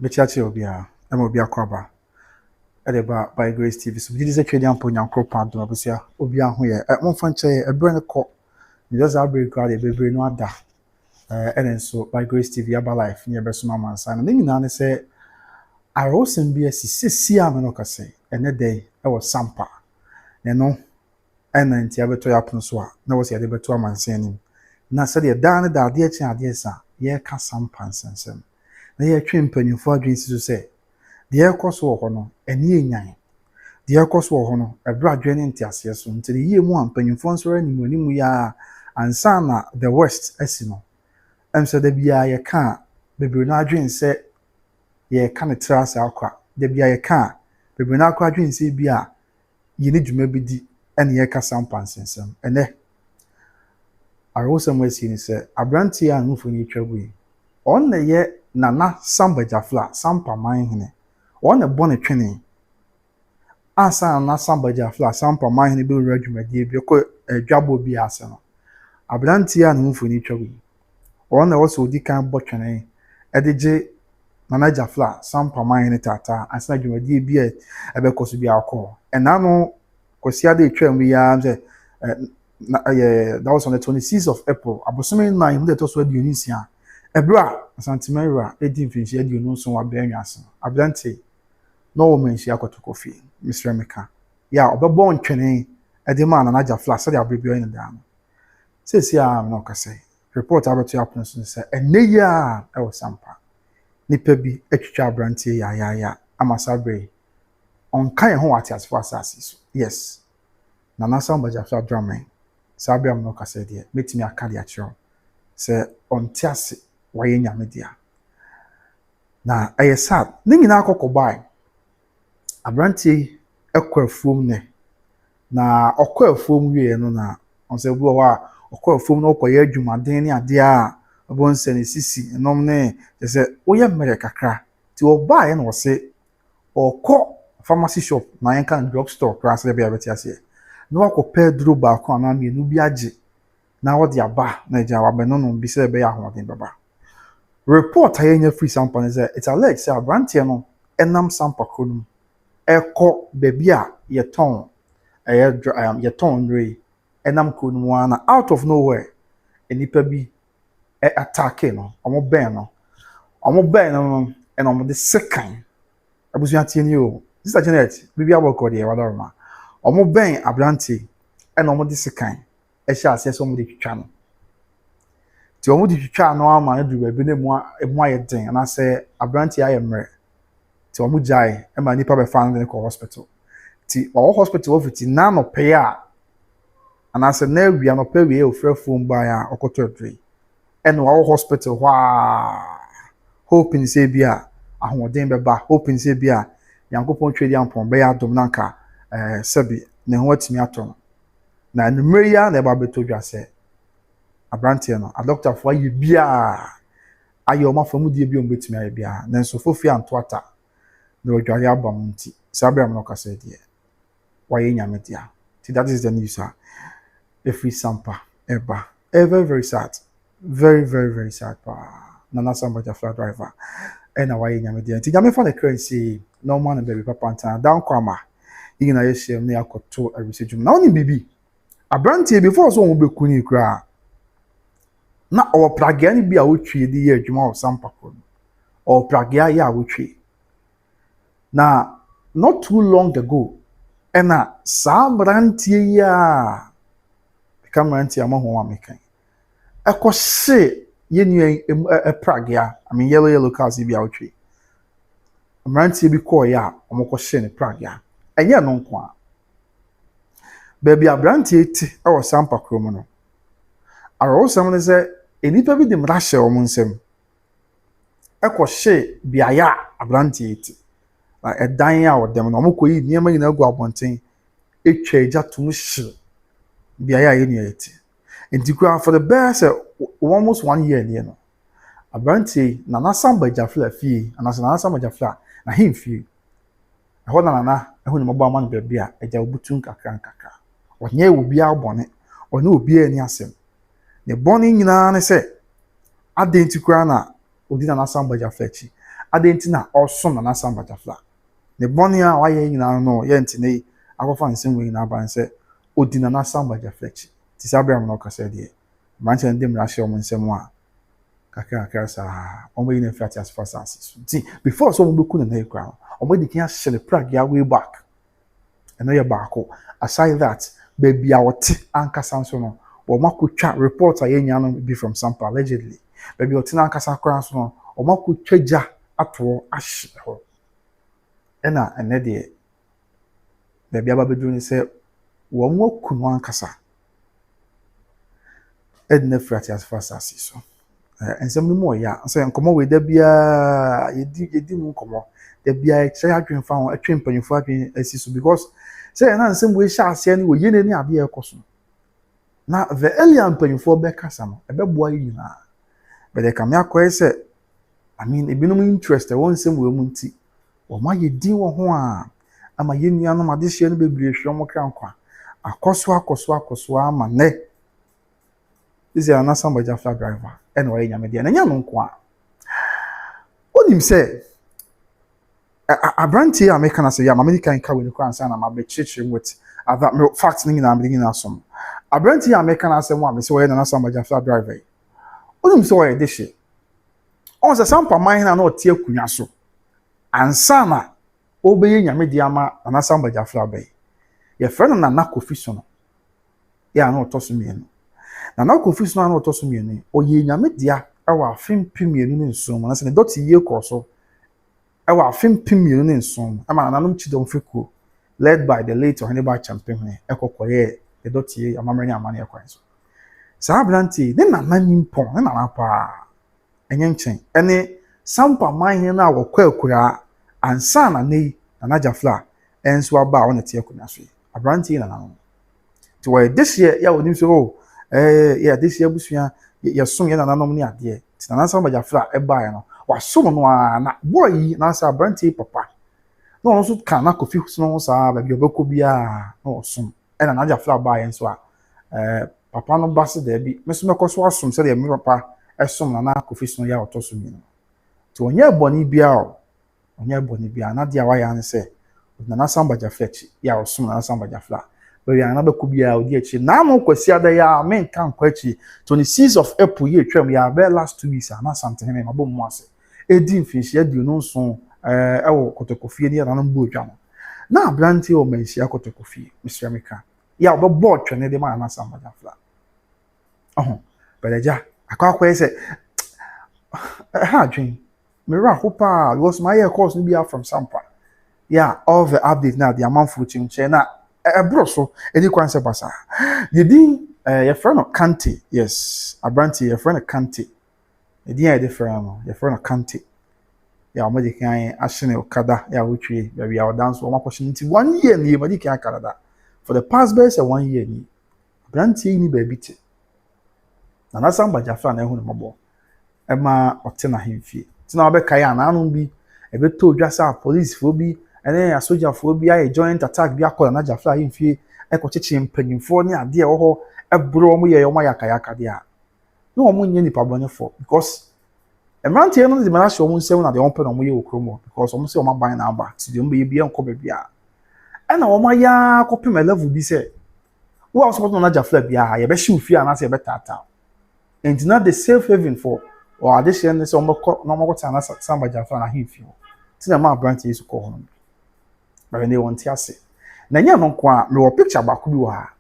Bechiachi obia, obia kwaba. Edeba by Grace TV. So this is a trading upon your crop and Abusia, obia here. At one fanche, a brand call. You just have very crowded, baby, no other. And then so by Grace TV, about life, near Besuma man. And then you say, I also be a see, I'm no say, and that day I was Sampa. You know, and then Tiabeto Yaponswa, no was the other two man saying. Na said the dan da dear chan, dear sir, ye can Sampa and sensem. Na ye trim penny for dreams to say. The air course war hono, and ye nine. The air course war hono, a brad draining tias until the year one penny phones were any when we are and sana the west esino. And so the bia ye can't, baby not dream say ye can't trust our crap. The bia ye can't, baby not quite dream say bia ye need to maybe di and ye can some pants and some. And there I also may see say a brand tea and move for each way. On the ye nana Samba Gyafla, Sampa mine. On a bonnet training. Asa na Samba Gyafla, Sampa mine bill regiment, ye be a jabo be asano. A blantia and move for each way. On the also decan botchane, edj Nana Gyafla, Sampa mine tata, and snag you a be a because to be our call. And now, Cosia de train we are that was on the 26th of April. Abosome 9 that was where Tunisia. Ebra, Santimera, 18 Finch, you know, so what Benyason. Ablante. No woman she to coffee, Mr. Meka. Ya, born training, a demand and Gyafla, so they'll be in down. Says, yeah, I'm not say. Report about your happiness and say, and neya, I was Sampa. Nipebi, extra branty, ya, Amasabre. On kind home at as fast as yes. Nana Samba Gyafla drumming. Sabi am no kasa de metimi aka de akiro se onte ase waye nyame dia na eye sad ne nyina akokobai abranti ekwafuom ne na okwafuom wie no na onse bu wa okwafuom no okoye adwumaden ne ade a obonse ne sisi enom ne se oye mere kakra ti obai na wose okọ pharmacy shop na yankan drug store class le bia beti ase no akopɛ duro ba ko ana mienu bi age na wo de aba na ja wa beno no bi se be ya hoden baba report ayenya free Sampa ne say it's alleged say abrantie no enam Sampa kronum ekọ bebi a yeton yeton re enam kronum ana out of nowhere enipa bi attack no omo ben no and omo the second abusu atie ni o sister Janet bibi aboko de wadarma omo ben abranti ena omo de sekan e sha ase so omo de twitwa no ti omo de twitwa no ama na du be ne mu aye den na se abranti aye mre ti omo jai e ma nipa be fan ne ko hospital ti o hospital ofiti na no pe a ana se na wi no pe wi e ofrefo mba ya okoto dre ena o hospital wa hoping say bia ahoden be ba hoping say bia yankopon twedi ampon be ya dom nanka sebi ne ho atimi ato na numere ya na ba beto dwa se abrantie no a doctor fo aye bia aye o mafamu die bi o betimi aye bia na so fofi anto ata na odware abam nti sabe am no kasa die waye nyame dia ti that is the news every Sampa ever very sad very sad Nana Samba Gyafla driver and waye nyame dia ti nyame fa the currency no man baby papa ntan down kwama igina yeshem ne akoto arisejum na oni bibi abrantie before so won bekuni kra na o pragia ni bia wotwe di ye adwuma o Sampa ko o pragia ya wotwe na not too long ago ena sa abrantie ya kamrantie amaho amekan ekose ye ni pragia I mean yellow cars bia wotwe abrantie bi ko ya omokose ne pragia enye no nko a baby abrantie ti e wo Sampa krom no aro sam ne se enipa bi de mrahye o monsem ekwohye biaya abrantie ti la edan ya o dem no mokoyi niam nyina gu abonten etwa eja tum hye biaya ye ne eti entikura for the best almost 1 year ne no abrantie Nana Samba Gyafla fie Nana Samba Gyafla na him fie ho na ehu ni mo ba man baabi a eja obutun kakra onye obi abone one obi ani asem ne bone nyina ne se adentikura na odi Nana Samba Gyafla chi adentina osom na Sampa Gyafla ne bɔne a wayɛ nyinaa no yɛ ntene yi akɔfa nsɛm wɔ nyinaa ban sɛ odi na Sampa Gyafla akyi ti sɛ abɛm no kasa deɛ mankyɛ ndem na ahyɛ ɔmo nsɛm a kakra saa ɔmo yi na fiat as fast as so ti before so ɔmo beku na ekura ɔmo di kan ahyɛ le plug ya way back ɛno yɛ baako aside that baby a wɔte ankasa nso no ɔmo akotwa report a yɛnya no be from Sampa allegedly baby ɔte na ankasa kora nso no ɔmo akotwa gya ato ahye hɔ ɛna ɛnɛ deɛ baby aba beduru ne sɛ wɔn aku no ankasa ɛdina fiat as fast as so nsɛm no mu ɔya sɛ nkɔmɔ wɔ da bia yɛdi mu nkɔmɔ da bia kyerɛ adwen fa ho atwe mpanyinfo adwen asi so because sɛ na nsɛm wɔ hyɛ aseɛ ne wɔ yene ne adeɛ ɛkɔ so na the earlier mpanyinfo bɛkasa no ɛbɛboa yi nyinaa bɛde kam yakɔɛ sɛ ebinom interest ɛwɔ nsɛm wɔ mu nti wɔn ayɛ din wɔ ho a ama yɛn nuanom adehyɛ no bebree hwɛ wɔn kra nkwa akɔso ama nɛ is a Sampa Gyafla driver ɛna ɔyɛ nyame deɛ na nya no nko a onim sɛ abrantie a meka na sɛ ya mama kan ka wɔ ne kwan sa na ma bɛkyerɛkyerɛ with other facts ne nyinaa me nyinaa som abrantie a meka na sɛ mo a me sɛ ɔyɛ na Sampa Gyafla driver onim sɛ ɔyɛ de hye ɔn sɛ Sampa man na ɔte akunya so ansa na ɔbɛyɛ nyame deɛ ama na Sampa Gyafla bɛyɛ yɛfrɛ no na Kofi so no yɛ na ɔtɔ so mmienu na Kofi so na ɔtɔ so mmienu ɔyɛ nyame deɛ ɛwɔ afempem mmienu ne nson na sɛ ne dɔte yie kɔ so ɛwɔ afempem mmienu ne nson ama nanom chidom fekuo led by the late Oheneba Champagne ɛkɔkɔyɛ the dɔte yie amamrɛ ne amane ɛkwan so saa abrantie ne nana nimpɔn ne nana paa ɛnyɛ nkyɛn ɛne Sampa man na wɔkɔ akura ansa na ne na Gyafla ɛnso aba a ɔne te akonnwa so abrantie na nana to wɔ this year ya onim so yeah this year busua yɛsom yɛ nananom ne adeɛ ti na Sampa Gyafla ɛbaa no wasom no a na boy na sa abrantie papa na ɔno so ka na Kofi so no saa ba bi obɛkɔ bia na ɔsom ɛna na Gyafla baa yɛn so a papa no ba se da bi me so mɛkɔ so asom sɛ deɛ me papa ɛsom na Kofi so no ya ɔtɔ so mi no to ɔnyɛ bɔne bia na deɛ wayɛ ne sɛ na Sampa Gyafla akyi ya ɔsom na Sampa Gyafla bɛyɛ ana bɛkɔ bia odi akyi na no kwasi ada ya men kan kɔ akyi 26 of April ye twam ya bɛ last 2 weeks na Asantehene mabɔ mu ase edi mfinhyia aduonu nson ɛwɔ kotokofie ne na no bu odwa no na abrantie o manhyia kotokofie Mr. Meka ya ɔbɛbɔ twene de ma na Sampa Gyafla bɛdaja akɔ sɛ ha dwen mera hopa was my course no bia from Sampa yeah all the updates na the amanfo chimche na bro so edi kwan se basa ye din your friend Kante yes abrantie your friend Kante edi ya de friend no your friend Kante ya o madi kan ahye ne okada ya wotwe ya wi dance o makwhye nti 1 year ni madi kan Canada for the past base 1 year ni abrantie ni ba bi te na Sampa Gyafla na ehu ne mabo ema ote na hemfie tina obeka ya na anu bi ebeto odwa sa police fo bi ene asoja fo bi aye joint attack bi akola na Gyafla hemfie ekɔkyeche mpanyimfo ne ade ɛwɔ hɔ ɛbro ɔmo yɛ ɔmo yakayaka de a na ɔmo nye nipa bɔne fo because emrantie no de manahye ɔmo nsɛm na de ɔmo pɛ na ɔmo yɛ okromo because ɔmo sɛ ɔmo aban na aba ti de ɔmo yɛ bi ɛnkɔ ba bi a ɛna ɔmo aya kɔpem level bi sɛ wo a support na Gyafla bi a yɛ bɛ hye ofie ana sɛ yɛ bɛ tata and not the safe haven for or addition is ɔmo kɔ na ɔmo kɔ tana Sampa Gyafla na hemfie ti na ma abrantie so kɔ hɔ but they want to say na nya no kwa me wo picture ba ko bi wo ha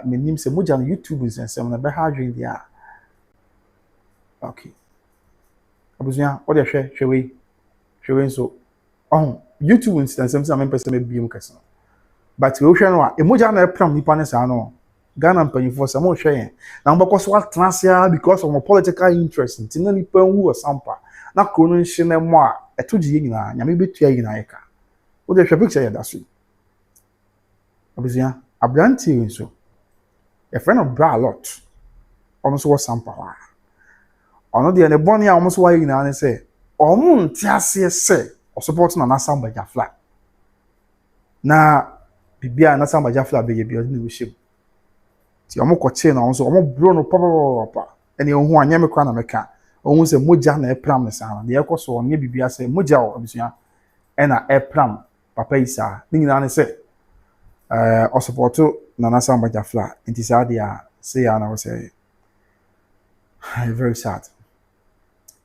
me nim se moja no YouTube nsensem na be ha adwen dia okay abuzuya o de hwɛ we so YouTube nsensem se na me pese me biem kase but we hwɛ no a emoja na epram nipa ne sa no Ghana mpanyifo se mo hwɛ yen na mbakɔ so atnasia because of my political interest nti na nipa hu o Sampa na krono nhye na mo a etoji nyina nyame betua nyina yeka o de hwɛ picture ya da so abuzuya abrantie nso a friend of Bl00d almost was Sampa wa ono de ne bɔne a almost wa nyina ne sɛ ɔmo nte ase sɛ o support na Sampa Gyafla na bibia na Sampa Gyafla be ye bi ɔde ne wohyem ti ɔmo kɔche na ɔmo so ɔmo bro no papa ene ohu anya me kwa na meka ohun se moja na epram ne sa na de ekoso onye bibia se moja o abusua e na epram papa isa ni nyina ne se o supporto Nana Samba Gyafla nti sa dia say ya na we say very sad.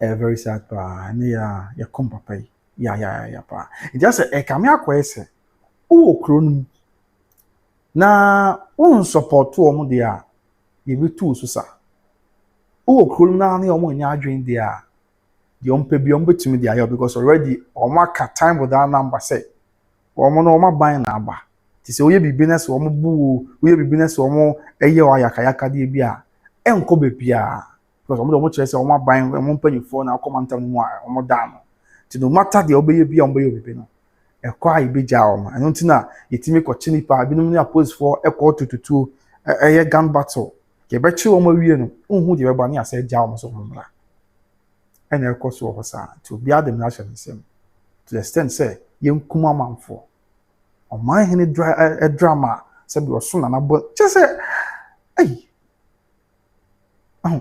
Very sad pa ni ya kom papa yi ya pa nti ase e kame akwa ese wo kronum na won support omo de a ye betu so sa wo kronum na ne omo nya adwen de a de ompe bi ombe tumi de ayo because already omo aka time with that number say omo no omo ban na aba ti se oye business omo bu oye business omo eye o ayaka de bi a enko be bia because omo chere say omo ban omo mpanyifo na akomanta mu a omo da no ti no matter de obeye bia ombe obibi no ekwa ibeja omo eno ntina yetimi ko chinipa binum ni oppose for ekwa tututu eye gun battle ke be chi omo wie no unhu de be ba ni ase ja omo so mumra ena ekwa so ohosa to bia dem na hye nsem to the extent say yenkuma manfo oman hene drama se bi oso na bo che say ai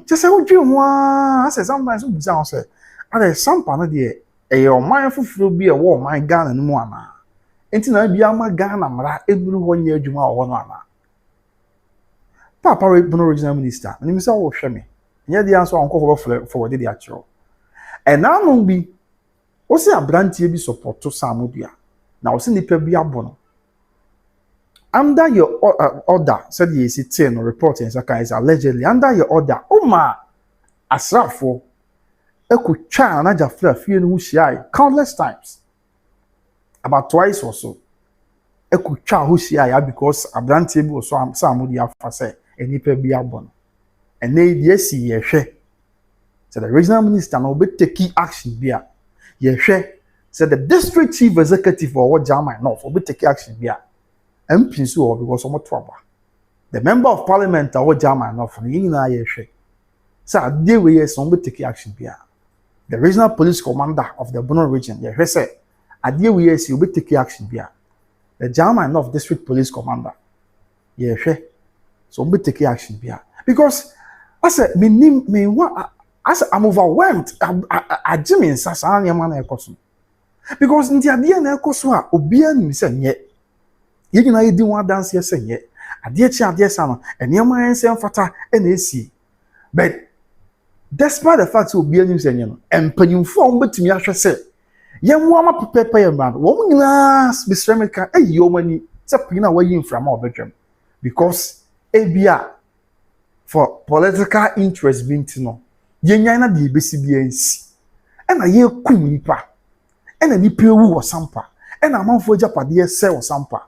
just say what you want. I say sometimes we say, "Are Sampa na de e o man fufuro bi e wo man Ghana no mu ana." Enti na bia ma Ghana mra eburu ho nya adwuma wo no ana. Papa Bl00d regional minister, ni mi say wo hwe me. Nya dia so onko for de achiro. E na no bi o se abrantie bi support to Samodua. Na o se nipa bi abono. Under your order, said ye see 10 report in Saka is allegedly under your order. Oma asrafo ekutwa na Gyafla fie no hia countless times. About twice or so. Ekutwa ho hia because abrantie bi so Samodua fa say enipa bi abon. And dey si ye hwe. So the regional minister no be take action bia. Ye hwe said the district chief executive or what German no for be take action bia. MP so because omo trouble. The member of parliament or German of na ye hwe. So dey we yes on be take action bia. The regional police commander of the Bl00d region ye hwe say adie we yes you be take action bia. The German of district police commander ye hwe so be take action bia because I said me as I'm overwhelmed I jimi nsasa na ma na ekoso because nti adie na ekoso a obia nim say nye ye gina ye di one dance yes ye ade chi ade sa no enema ense mfata na esi but despite the fact obi anim se nye no empanyimfo a ombetumi ahwe se ye mo ama pepepe ye man wo nyina bisremika eyi o mani se pina wa yi mframa obetwam because ebia for political interest being no ye nyan na de besi bia nsi na ye kum nipa na nipa ewu wo Sampa na amanfo japade se wo Sampa.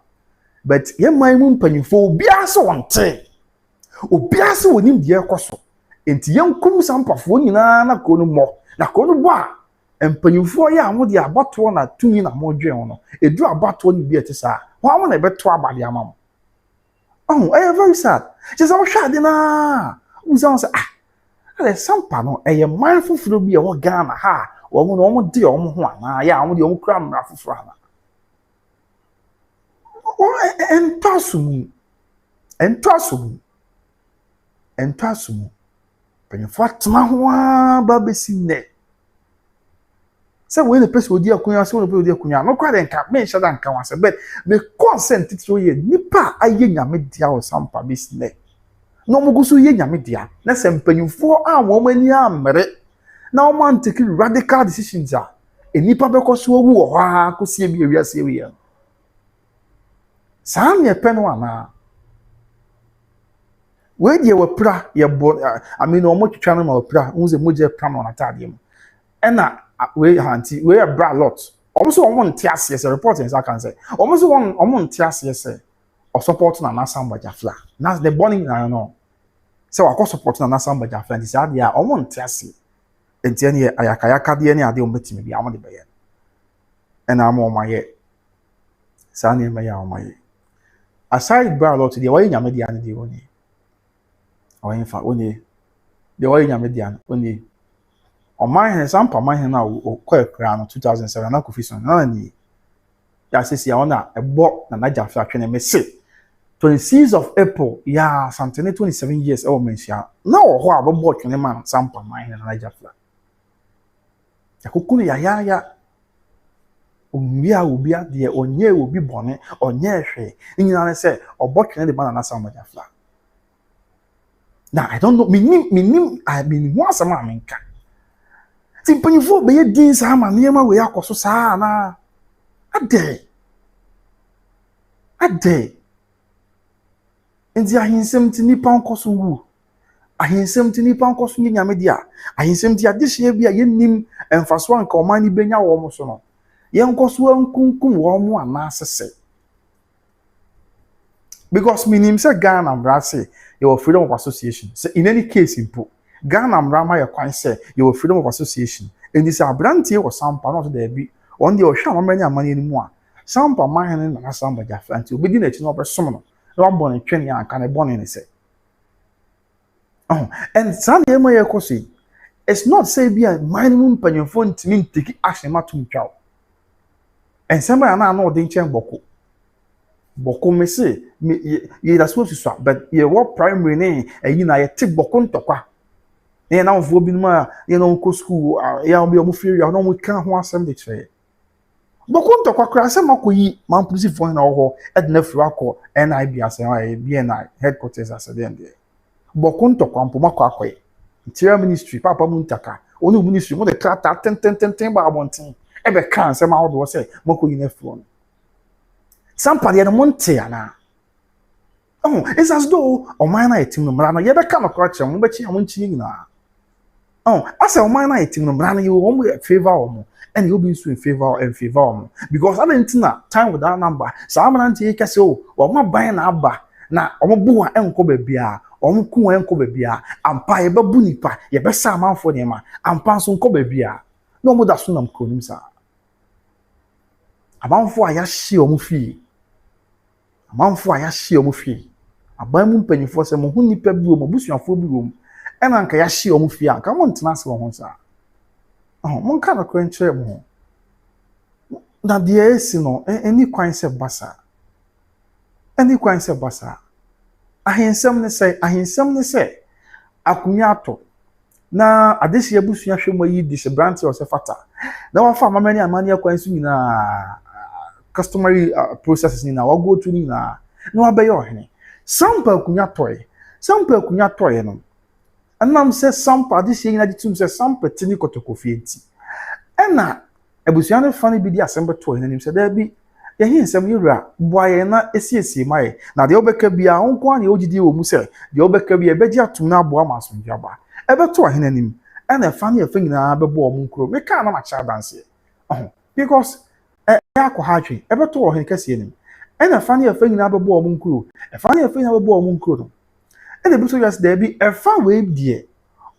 But ye man mu mpanyimfo obia se wonte obia se wonim de ekoso enti ye nkum Sampafo nyina na ko no mo na ko no bo a mpanyimfo ye amo de abato na tumi na mo dwen no edu abato ni bi etisa ho amo na beto abade amam very sad just am hwa de na uzan say ale Sampa no man fufuro bi e wo Ghana ha wo mo no mo de o mo ho ana ya amo de o mo kura mra fufuro ana entasumu penifo atma ho ba besi ne se we the person odi akunya se we odi akunya no kwa den ka me shada nka wase but me consent to ye nipa aye nyame dia o Sampa besi ne no mugusu ye nyame dia na se penifo a wo mani amere na o man take radical decisions a enipa bekoso owu wo ha kosie bi ewiase ewiye Sam ye peno ana we die we pra ye bo I mean omo twitwa no ma pra unze moje pra no na tade mu ena we hanti we Bl00d omo so omo nte ase se report in can say omo so omo nte ase se o support na Samba Gyafla na the burning na no se wa support na Samba Gyafla ndi sa dia omo nte ase enti ene ayakayaka de ene ade omo betimi bia omo de be ye ena amo omaye sa ne me ya omaye aside Bl00d de way nyame dia ne de oni oyin fa oni de way nyame dia oni o man Sampa man na o kwakra no 2007 na kofison na ni ya sisi ya ona ebo na Gyafla twene me se 26th of April ya Asantehene 27 years e o mensia na o ho abobo twene man Sampa man na Gyafla yakoko no ya obia de onye obi bone onye hwe nyina ne se obotwe de bana na Sampa Gyafla. Now I don't know minim I mean once a man menka ti mpanyifo be ye din sa ma niema we akoso sa na ade nti ahinsem ti nipa nkoso wu ahinsem ti nipa nkoso nyame dia ahinsem ti adehye bia yenim emfaso anka oman ni benya wo mo so no yenkoso ankunkum wo mo ana asese because minim se Ghana brase your freedom of association. So in any case impo Ghana mrama ya kwan say your freedom of association and this abrantie was Sampa not there be on the ohwa amanya amani mu a Sampa man na Sampa Gyafla nti obedi na chi no obesom no na wabon twene ya aka na bone ne say and Sunday my ekosi it's not say be a minimum panyefo ntimi ntiki action matum twa and somebody na no de nchen boko me say ye that's what you saw but ye what primary ne eyi na ye tik boko ntokwa ye na mfo bi ma ye no ko school ya obi omo free ya no mo kan ho asem de kire boko ntokwa kra asem akoyi man police fo na ho edna free akọ NIB asem ya BNI headquarters asem de boko ntokwa mpo makọ akoye interior ministry papa mu ntaka onu ministry mo de krata ten ba abonten e be kan asem a wo say makoyi na fo Sampa de no monte ana it's as though o man na etim no mra no ye be ka no kwa che mo be chi am nchi nyina asa o man na etim no mra no ye wo mo favor o mo and you be so in favor o because I didn't na time with that number sa am na nti ka se o ma ban na aba na o mo bu wa enko ba bia o mo ku wa enko ba bia ampa ye be bu nipa ye be sa amanfo ne ma ampa so enko ba bia no mo da so nam kronim sa amanfo aya hye o mo fi amanfo aya hye o mo fi aban mu mpanyifo se mo hu nipa bi o mo busuafo bi o ena nka ya hye o mo fi anka mo ntena se wo ho sa mo nka na kwenche mo na de esi no eni kwan se basa ahensem ne se akunya ato na adehye busua hwemo yi di se branch o se fata na wa fa amani akwan su nyina customary processes ni na wa go to ni na wa be yo hene Sampa akunya toy no anam se Sampa adehye nyina ditum se Sampa tini kotokofie nti ena abusua ne fa ne bi di asem beto hene nim se da bi ye hinsem yura boaye na esiesie mai na de obeka bia onko an ye ogidi wo mu se de obeka bia beji atum na aboa masonja ba ebeto hene nim ena fa ne afa nyina bebo omu nkro me ka na ma cha dance because ya ko hatwe ebeto hene kase nim ena fa ne afa nyina bebo omu nkro fa ne afa nyina bebo omu nkro no ena bi so just there bi efa we die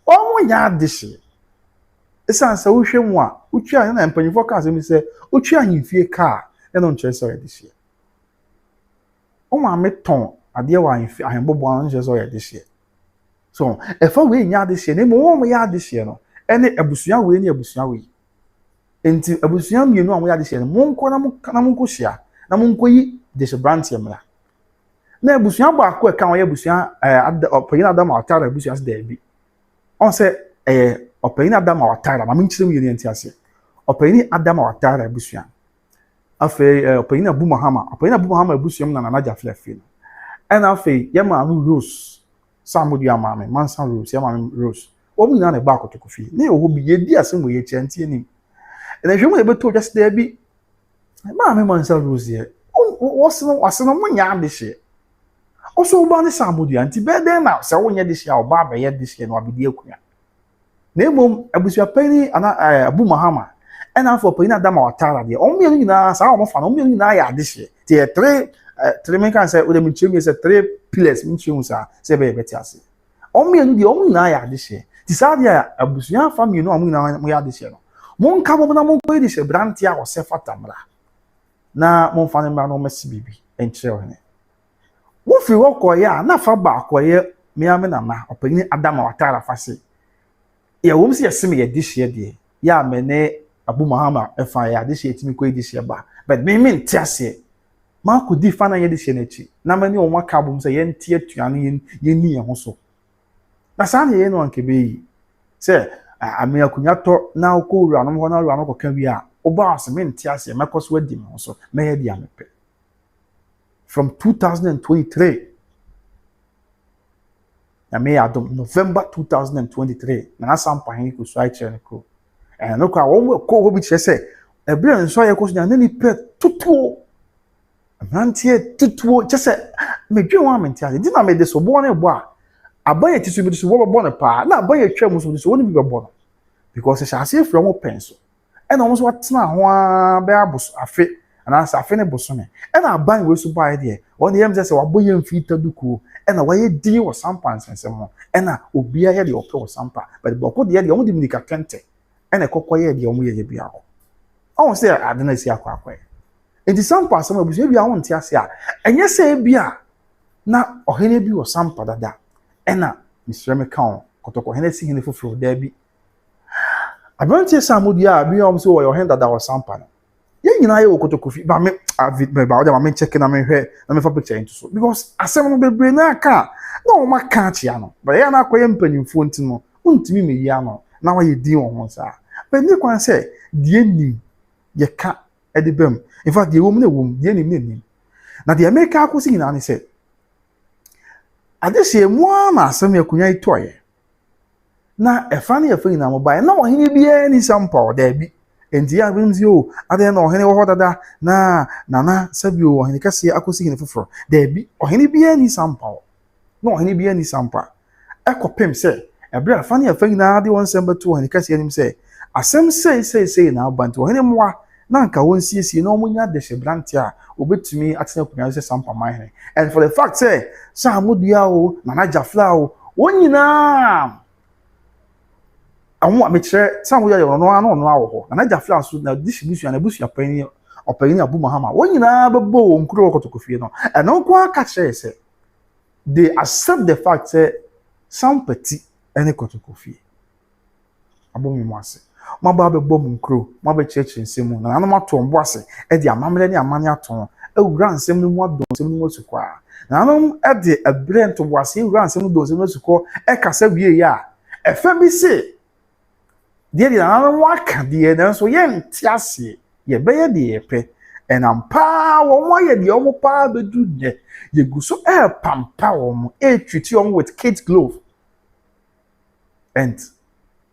omu nya adehye esansa wo hwemu a utwa na mpanyifo ka asem se utwa ahimfie ka eno ncheso ya dehye o ma meton ade wa ahimfie ahembobo an ncheso ya dehye so efa we nya adehye ne mo ya adehye no ene abusua we ne abusua we enti abusua mienu a mo ya adehye no monko na monko hia na monko yi dehye branch emla na abusua ba akọ ka won ya abusua opanyina adam atara abusua se da bi on se opanyina adam atara ma minchire mu yeni enti ase opanyina adam atara abusua afi opanyina bu mahama abusua mu na Gyafla fi ena afi ya ma Rose samudu ya ma me mansan Rose ya ma Rose o mu na ne ba kotokofi ne o bi ye di ase mo ye chanti ani ena hwemu e beto just there bi ma me mansan Rose ye wasno mo nya adehye oso uba ne samudu ya nti be den na se wo nya dehye a oba ba ye dehye no abidi akunya na emom abusua pani ana abu mahama ena afọ pani adam watara de o mienu nyina sa o mo fa no mienu nyina ya adehye ti three men kan say o de minchemu say three pillars minchemu sa se be beti ase o mienu de o nyina ya adehye ti sa dia abusua fa mienu o nyina mo ya adehye no mo nka bo na mo ko edehye brantia o se fatamra na mo fa ne ma no mesi bibi enche o ne wo fi wo koya na fa ba koye me ame na ma opani adam watara fa se ya wo msi yaseme ye dehye de ya mene abu mahama efa ya dehye etimi ko dehye ba but me ntiase ma ko di fa na ye dehye na chi na mani o maka bum se ye ntie tuane ye ni ye ho so na sa na ye no anke be yi se ame akunya to na ko wura no ho na wura no koka bi a oba aseme ntia ase mekoso wadi me so meye dia mepe from 2023 na me adom November 2023 na Sampa hin ko so ai chere ko no kwa wo ko ho bi chere se ebre nso ye ko so na ni pe tutuo amantie tutuo chere se me dwe wa mentia di na me de so bo na ebo a abaye tisu bi so wo bo na pa na abaye twa mu so wo ni bi bo no because she ase from mo penso e na mo so watena ho a be abos afe ana sa afe ne boso me e na aban we so ba ide o ne yem se waboye mfita duku e na waye di wo Sampa nsensem ho e na obia ye de ope wo Sampa but boko de ye de o de minika kente e na kokoye de o mo ye bia ho o se adena si akwa enti Sampa asem abusu bia ho nte ase a enye se bia na ohene bi wo Sampa dada e na misre me kan kotoko hene si hene foforo da bi abrantie samudia bi om so wo ohene dada wo Sampa no ye nyina ye okotokofi ba me ba o da ma check na me hwe na me fa picture into so because asem no bebre na aka na o maka chia no ba ye na akoye mpanimfo ntino untimi me yi ano na wa ye din wo ho sa ba ni kwan se die nim ye ka edebem in fact die wom na wom die nim na nim na die America akosi nyina ne se ade se mu na asem yakunya itoye na efa ne yafa nyina mo ba na ohene bia ni Sampa o da bi enti ya bimzi o ade na ohene wo dada na sabio ohene kase akosi hene foforo da bi ohene bia ni Sampa o na ohene bia ni Sampa ekopem se ebra afa ne yafa nyina ade won semba to ohene kase anim se asem sei na abanti ohene moa na nka won siesie na omunya de hyebrante a obetumi atena kunya se Sampa mahene and for the fact say samudua o na Gyafla o wonyina awu amekire samudua yo no awo ho na Gyafla so na distribution na busu apani opani abu mahama wonyina bebo wo nkuro kotokofie no eno ko aka kire se they accept the fact say Sampati ene kotokofie abu mi mo ase maba bebo mu nkuro maba cheche nsemu na nanu mato mbo ase e di amamle ne amane aton ewura nsem no mu adon nsem no sukwa na nanu e di ebre nto bo ase ewura nsem no do nsem no sukwa e kasa wie ya efa bi se die di nanu waka die na so ye ntiase ye beye di epe enampa wo mo ye di omo pa bedu de ye guso e pampa wo mo e twiti omo with kid glove and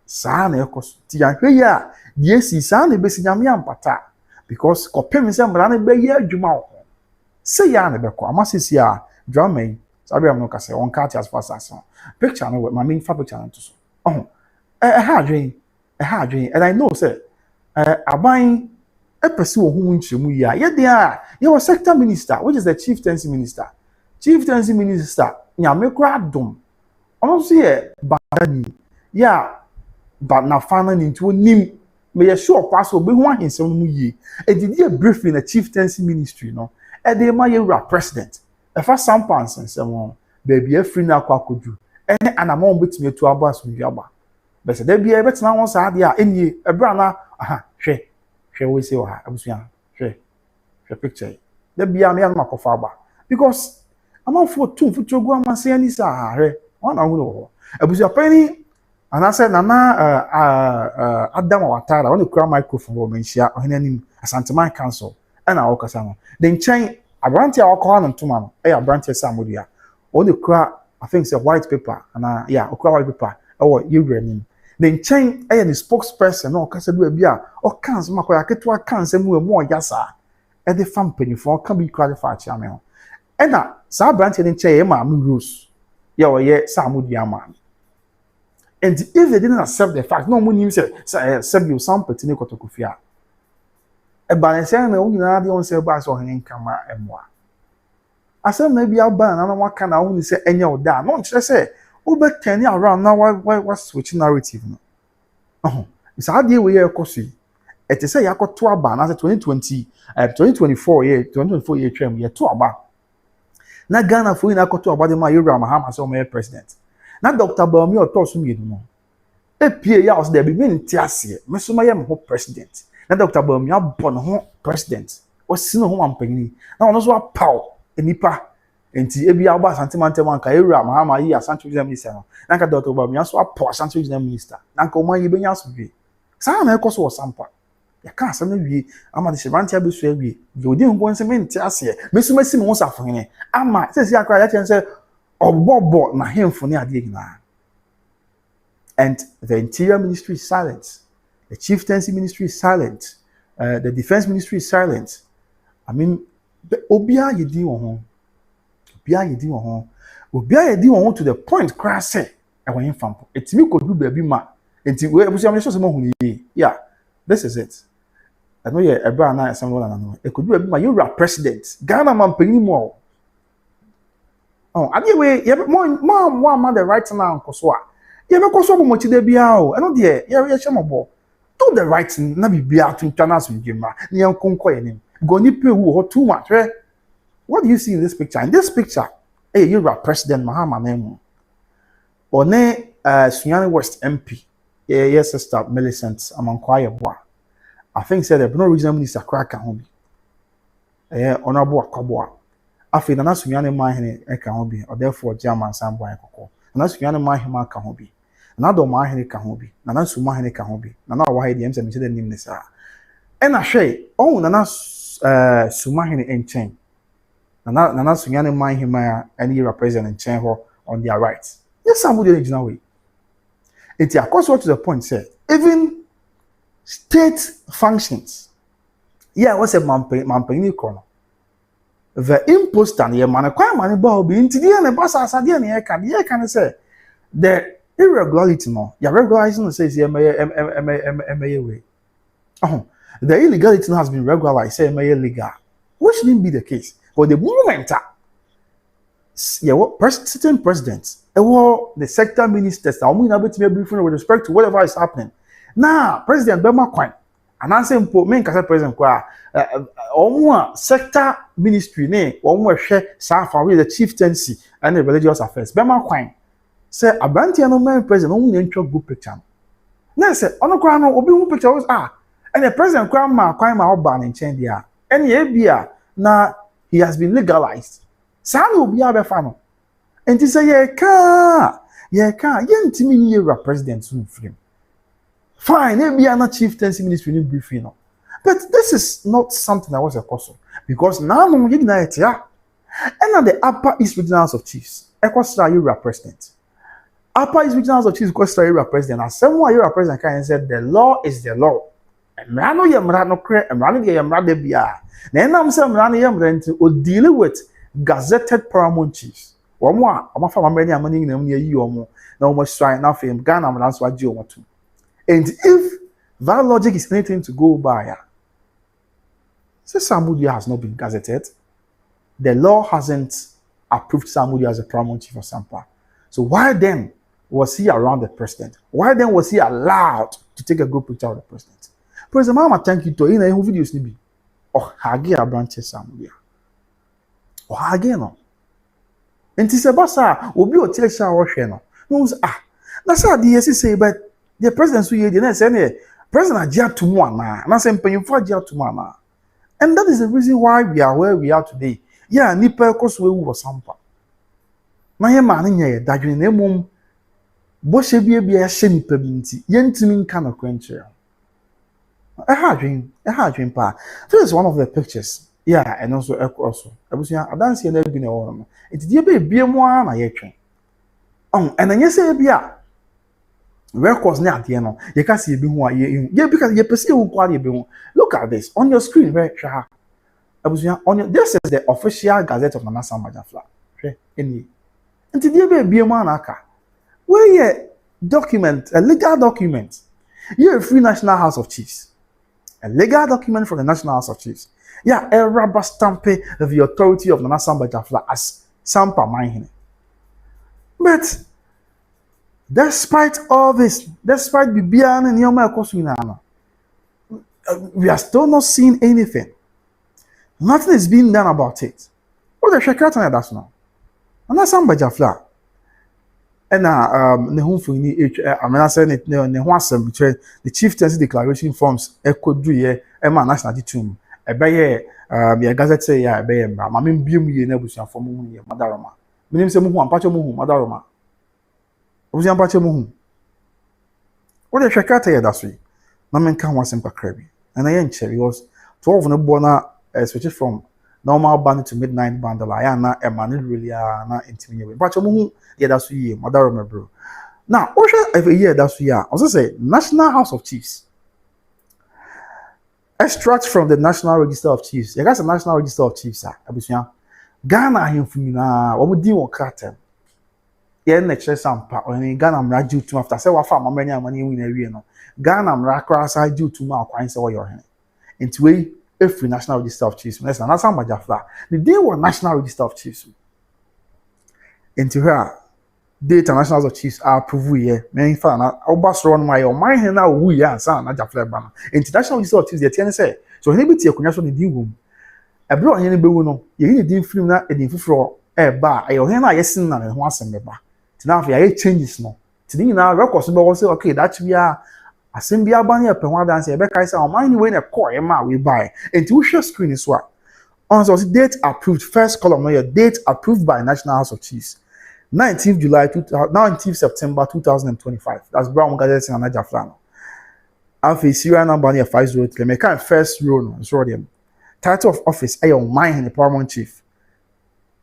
saa na ekos ti ahwe ya die si saa na besi nyame ampata because kopem se mra na be ye adwuma wo se ya na be ko amasisi a Drümmer sabi am no ka se on ka ti as fast as picture no my main fa picture no to so oh ha adwen and I know say aban epese wo hu nchemu ya ye de a ye was sector minister which is the chieftaincy minister nyame kra dom ono so ye badani ya but na fana ni nti onim me ye sure pass obi hu ahensem no mu yi edidi a brief in the chieftaincy ministry no e dey ma ye ra president e fa Sampa nsensem no baby afri na akwakodu ene anamon betimi etu aba asumdua ba be se da bia e betena won sa ade a enie ebra na aha hwe we se wa abusua hwe picture da bia me an makofa aba because amanfo tun futrogu amanse ani sa hwe wana hu no abusua pani anase nana Adam Watara when you cry microphone wo menhia ohene anim Asantehene council na wo kasa no the nchen abranti a wakọ no ntoma no abranti samudia when you cry I think say white paper and okra white paper you anim the nchen the spokesperson no kasa do bia o kans makoya keto kans mu yasa the company for can be qualified chairman ho na sa abranti the nchen ma rules ye samudia man. And if they didn't accept the fact, no money say accept you Sampati ne kotokofia. E balance na wo nyina de on say ba so hen kama emwa. Asem na bia ba na waka na wo ni say enya wo da. No nche say wo be turn around na why switch narrative no. It's how dey we ekosi. E te say yakoto aba na say 2024 year twem ye to aba. Na Ghana for ina koto aba de ma Yura Mahama say o me president. Na Dr. Bl00d otoso mienu no epie ya os there be menti ase meso ma ye me ho president na Dr. Bl00d abon ho president o si no ho ampani na ono so apaw enipa enti ebi aba Asantehene man ka ewura mahama yi Asantehene minister no na ka Dr. Bamia so apo Asantehene minister na ka oman yi benya so bi saa na ekoso wo Sampa ya ka asem na wie ama de shebantia be so awie de odi nko nsem nti ase mesumasi me wosafo hene ama sesi akra ya chense obobo na hemfo ne ade gina. And the interior ministry is silent, the chieftaincy ministry is silent, the defense ministry is silent. I mean, obia yedi won ho, obia yedi won ho, obia yedi won ho to the point cry say e won hemfo etimi kodu baabi ma enti we abusia me so se mo hu ni. Yeah, this is it. I know you eba na asem wala na no e kodu baabi ma you are president Ghana man panyin mo. Oh, ade we ye mo am the right now nkoso a ye be koso bo mochi da bia o eno de ye hyemobo do the right thing na bibia to international swingma ne yankonko ye nim go ni pe wu ho too much. What do you see in this picture? In this picture, hey, you are President Mahama Nemu. One Sunyani West MP, yes, sister Millicent Amankwaya Boa. I think said the no regional minister crack home. Honorable Akaboa. I feel na Sunyani Mahine Ekahobi, or therefore German Sambo and Coco. Na Sunyani Mahima Kahobi. Another Mahine Kahobi. Nana Sumahine Kahobi. Nana Wahidi Ems and the name Nessa. And I say, oh, Nana Sumahine and Chain. Nana Sunyani Mahima and you represent and chain her on their rights. Yes, somebody original way. It's of course what to the point said. Even state functions. Yeah, what's a mampeni corner? The imposter near Manaqua money bobby into the end boss as I can say the irregularity no. You're regularizing says MA way. Oh, the illegality has been regularized, say MA legal. Which shouldn't be the case. But the moment yeah, what certain presidents, the sector ministers are only able to be briefing with respect to whatever is happening. Now, President Bema Kwan, and I'm saying, main President Kwa, sector ministry, name, one share Safa with the chieftaincy and the religious affairs. Bema Kwan say, a Bantiano man president only intro good picture. Now, say, on the ground, Obi picture was and the president Kwama Oban in Chandia, and the now he has been legalized. Sanu obi abefano. Enti say ye ka yentimi ni era president soon frame. Fine, maybe na chieftaincy ministry ni briefing no. But this is not something that was a cause because now no ignite ya. And at the Upper East Regional House of Chiefs, Equastra era president. Upper East Regional House of Chiefs Equastra era president. And someone era president can said the law is the law. And mrano ye mrano kre, mrano ye mrade bia. Na enam se mrano ye mrante o deal with gazetted paramount chiefs. Wamwa amafa mamrani amani na mu yi omo na omo shrine na fame Ghana amran so agi omo too. And if that logic is anything to go by, say Samudi has not been gazetted. The law hasn't approved Samudi as a paramount chief of Sampa. So why then was he around the president? Why then was he allowed to take a group picture of the president? President Mama, thank you to in a videos nibi. Oh, hagi a branches Samudi. Oh, hagi no. And it's a bassa will be a television or channel. No, that's how the say, but the president who didn't say, President Jia to one, and I say, paying for Jia to one. And that is the reason why we are where we are today. Yeah, Nipper cause we were Sampa. My man in here, that you name Boshe be a shame pebinti, Yentimin can of quencher. A hard dream, pa. This is one of the pictures. Yeah, and also, I was young, I don't see never been a woman. It's dear baby, a one, I train. Oh, and then you say, Bia. Records now, you know, you can see who are you. Yeah, because you perceive who quality be. Look at this on your screen, right? I was young on your. This is the official gazette of Nana Samba Gyafla. Okay, and today be a man, where you document a legal document. You're a free National House of Chiefs. A legal document from the National House of Chiefs. Yeah, a rubber stamp of the authority of Nana Samba Gyafla as Sampa mine. But despite all this, despite Bibian and Yoma Kosunana, we are still not seeing anything. Nothing is being done about it. What the Shakatan that's now? And that's Samba Gyafla. And I said it, the chieftaincy declaration forms echo do ye, Emma National Tomb. ɛbɛyɛ ya gazette say ya ɛbɛyɛ mbra ma me mbiem yie na abusuafo mo hu yɛ madaroma menim sɛ mo hu ampacho mo hu madaroma obusuafo ampacho mo hu wo de hwɛ kata yɛ da so yi na menka ho asɛm kakra bi and I nkyɛ because 12 no bɔ na switch from normal band to midnight bundle ya na ɛma no really na intimi yɛ ampacho mo hu yɛ da so yie madaroma bro now wo hwɛ every year da so yi a ɔsɛ sɛ National House of Chiefs extract from the National Register of Chiefs. You guys the National Register of Chiefs, abusua. Ghana ahemfo nyina, wo mudi wo kratem. Ye na kire Sampa, oni Ghana mra jutu after say wa fa amani amani wi na wie no. Ghana mra kra sa jutu ma akwan say wo yo hene. Enti we every National Register of Chiefs. Na Sampa Gyafla. The day was National Register of Chiefs. Enti here date National of Chiefs are approve here. Me fa na obasro no my oman he na wu ya ansa na Gyafla ba no. International Register of Chiefs dey tell say so he be tie akonya so ne din wom. Ebre onye ne bewu no, ye ni din film na edin fufuro e ba ayo he na yesin na ho asem be ba. Ti na afia ye changes no. Ti ni na records be wo say okay that we are asem bia ba na pe ho adanse e be kai say oman ni we na call e ma we buy. Enti wo share screen is what. On so date approved first column no your date approved by National House of Chiefs. 19th September 2025. That's Brown Gazette and Gyafla. Alpha serial number near 503. Me can first row no. So them. Title of office ayon mine and the paramount chief.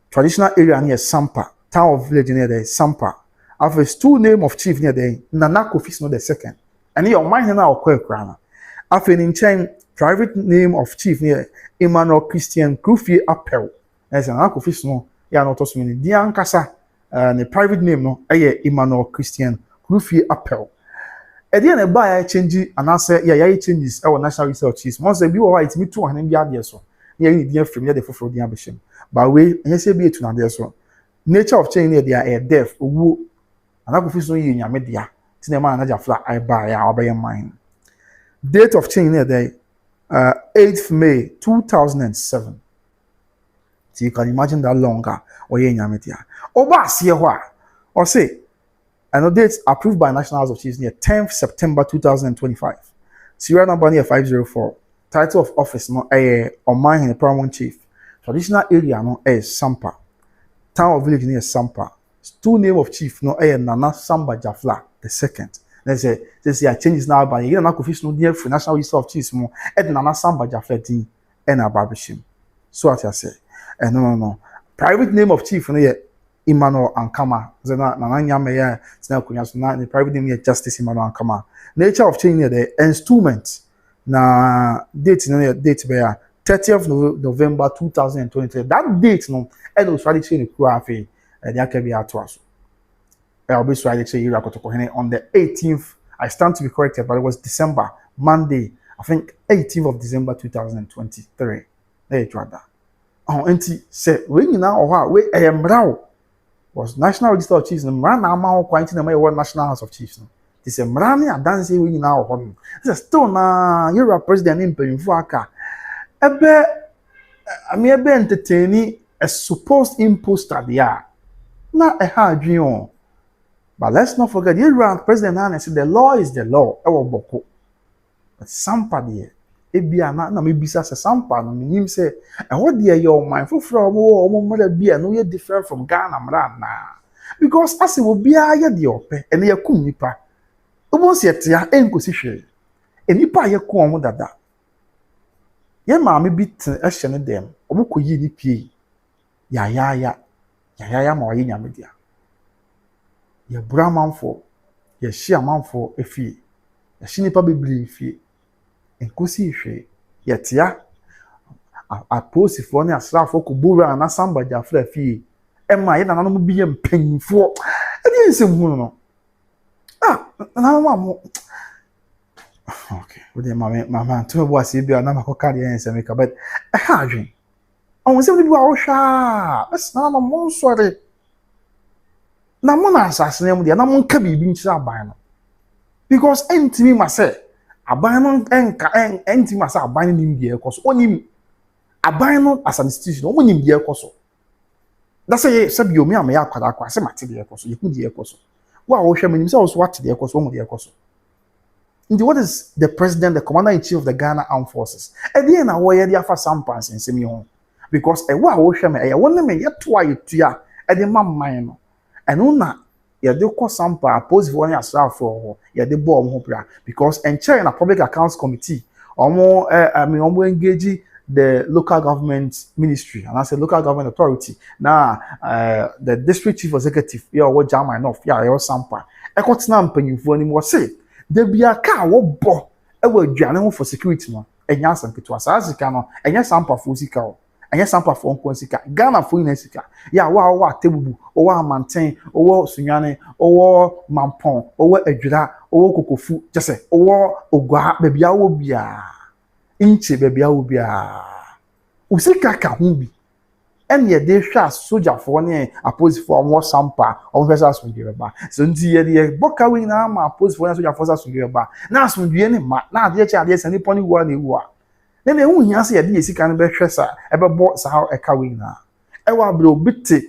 Traditional area near Sampa. Town of village near there Sampa. Alpha two name of chief near there. Nanako office no the second. And your mine now or krana. Alpha in chain private name of chief near Emmanuel Christian Krufi Appel. There's an office no. Ya no to so many. Dian Kasa. The private name no Emmanuel Christian Krufi Appel. At the end of buy change and answer yeah changes our National Register of Chiefs. Once be all right me 200 be so. Yeah you from the for the ambition. But we say be to na so. Nature of change there are death owu anakofi so yi nyame dia. Ti na ma na Gyafla I buy ya obey mine. Date of change there 8th May 2007. So you can imagine that longer or ye nyame dia. Oba see or say and date approved by National House of Chiefs near 10th September 2025. Serial number near 504. Title of office no on mine in the paramount chief. Traditional area no Sampa. Town of village near Sampa. Two name of chief no Nana Samba Gyafla the second. Let's say this year changes now by you know office no near for National Register of Chiefs mo Nana Samba Gyafla din and a barbishim. So what I say. No. Private name of chief no Emmanuel Ankama. Zena Nananya Meya, Snell Kunyasuna, the private name Justice Emmanuel Ankama. Nature of change the instrument. Na date no date be 30th November 2023. That date no and was ready to the akabi atwaso. I'll be ready to you on the 18th. I stand to be corrected, but it was December, Monday, I think 18th of December 2023. There you are. Oh, enti say we nyina oha we emrawo was National Register of Chiefs mra na ama ho kwanti na my National House of Chiefs no this mra ne adanse we nyina oho no this still na your president impanyimfo aka ebe ebe entertain a supposed imposter there na ha adwen o but let's not forget your president and say the law is the law e wo boko but Sampa there ebia na me bisa se Sampa no menim se ho de your mind foforo omo mara bia no ye different from Ghana mara na because as we bia ye de ope ene ye kum nipa omo se tia enkosi hwe enipa ye ko omo dada ye ma me bit ehye ne dem omo koyi ni pie ya ma oye nyame dia ye bramanfo ye hia manfo efie ye hye nipa bebli efie enkosi hwe yetia aposifo ne asrafo ko bura na Samba Gyafla fie ema ye nananom bi ye mpanyimfo edi nsem hu no nananom okay we dey mama to bo ase bia na makoka de ensem ka but ha adwen on se bi wa wo hwa bes nananom mo sori na mo na asase ne mo de na mo nka bibi nkyira aban no because entimi ma say aban no entimi asa aban ni mbie ekoso onim aban no as an institution onim die ekoso da say sabi omi am ya akwada akwa se mate die ekoso yehu die ekoso wa wo hwe manim se wo so wate die ekoso mo die ekoso what is the president, the commander-in-chief of the Ghana Armed Forces? At the end, I wear the Alpha Sampa and send me home. Because a wa wo hwe me won me yet to aye tua e de mamman no eno na ye de ko Sampa oppose for asrafo ye de bo ho bra because enche na public accounts committee omo omo engage the local government ministry and I say local government authority na the district chief executive ye wo German of ya ye Sampa e ko tena mpanyimfo ni mo say de bia ka wo bo e wa aduane ho for security no enya asampeto asasika no enya Sampa for sika o enya Sampa for nko sika Ghana for ina sika ya wa tebubu o wa manten o wo sunwane o wo mampon o wo adwira o wo kokofu jese o wo ogwa bebia wo bia inche bebia wo bia usika ka ho bi ene de hwa soldier for ne oppose for wo Sampa o fesa sunjire ba so nti ye de boka wi na ma oppose for soldier for sunjire ba na sunjire ne ma na ade cha ade sani poni wo na ewu a na me hu hia se ye de esika no be hwesa e be bo sa e ka wi na e wa bre obite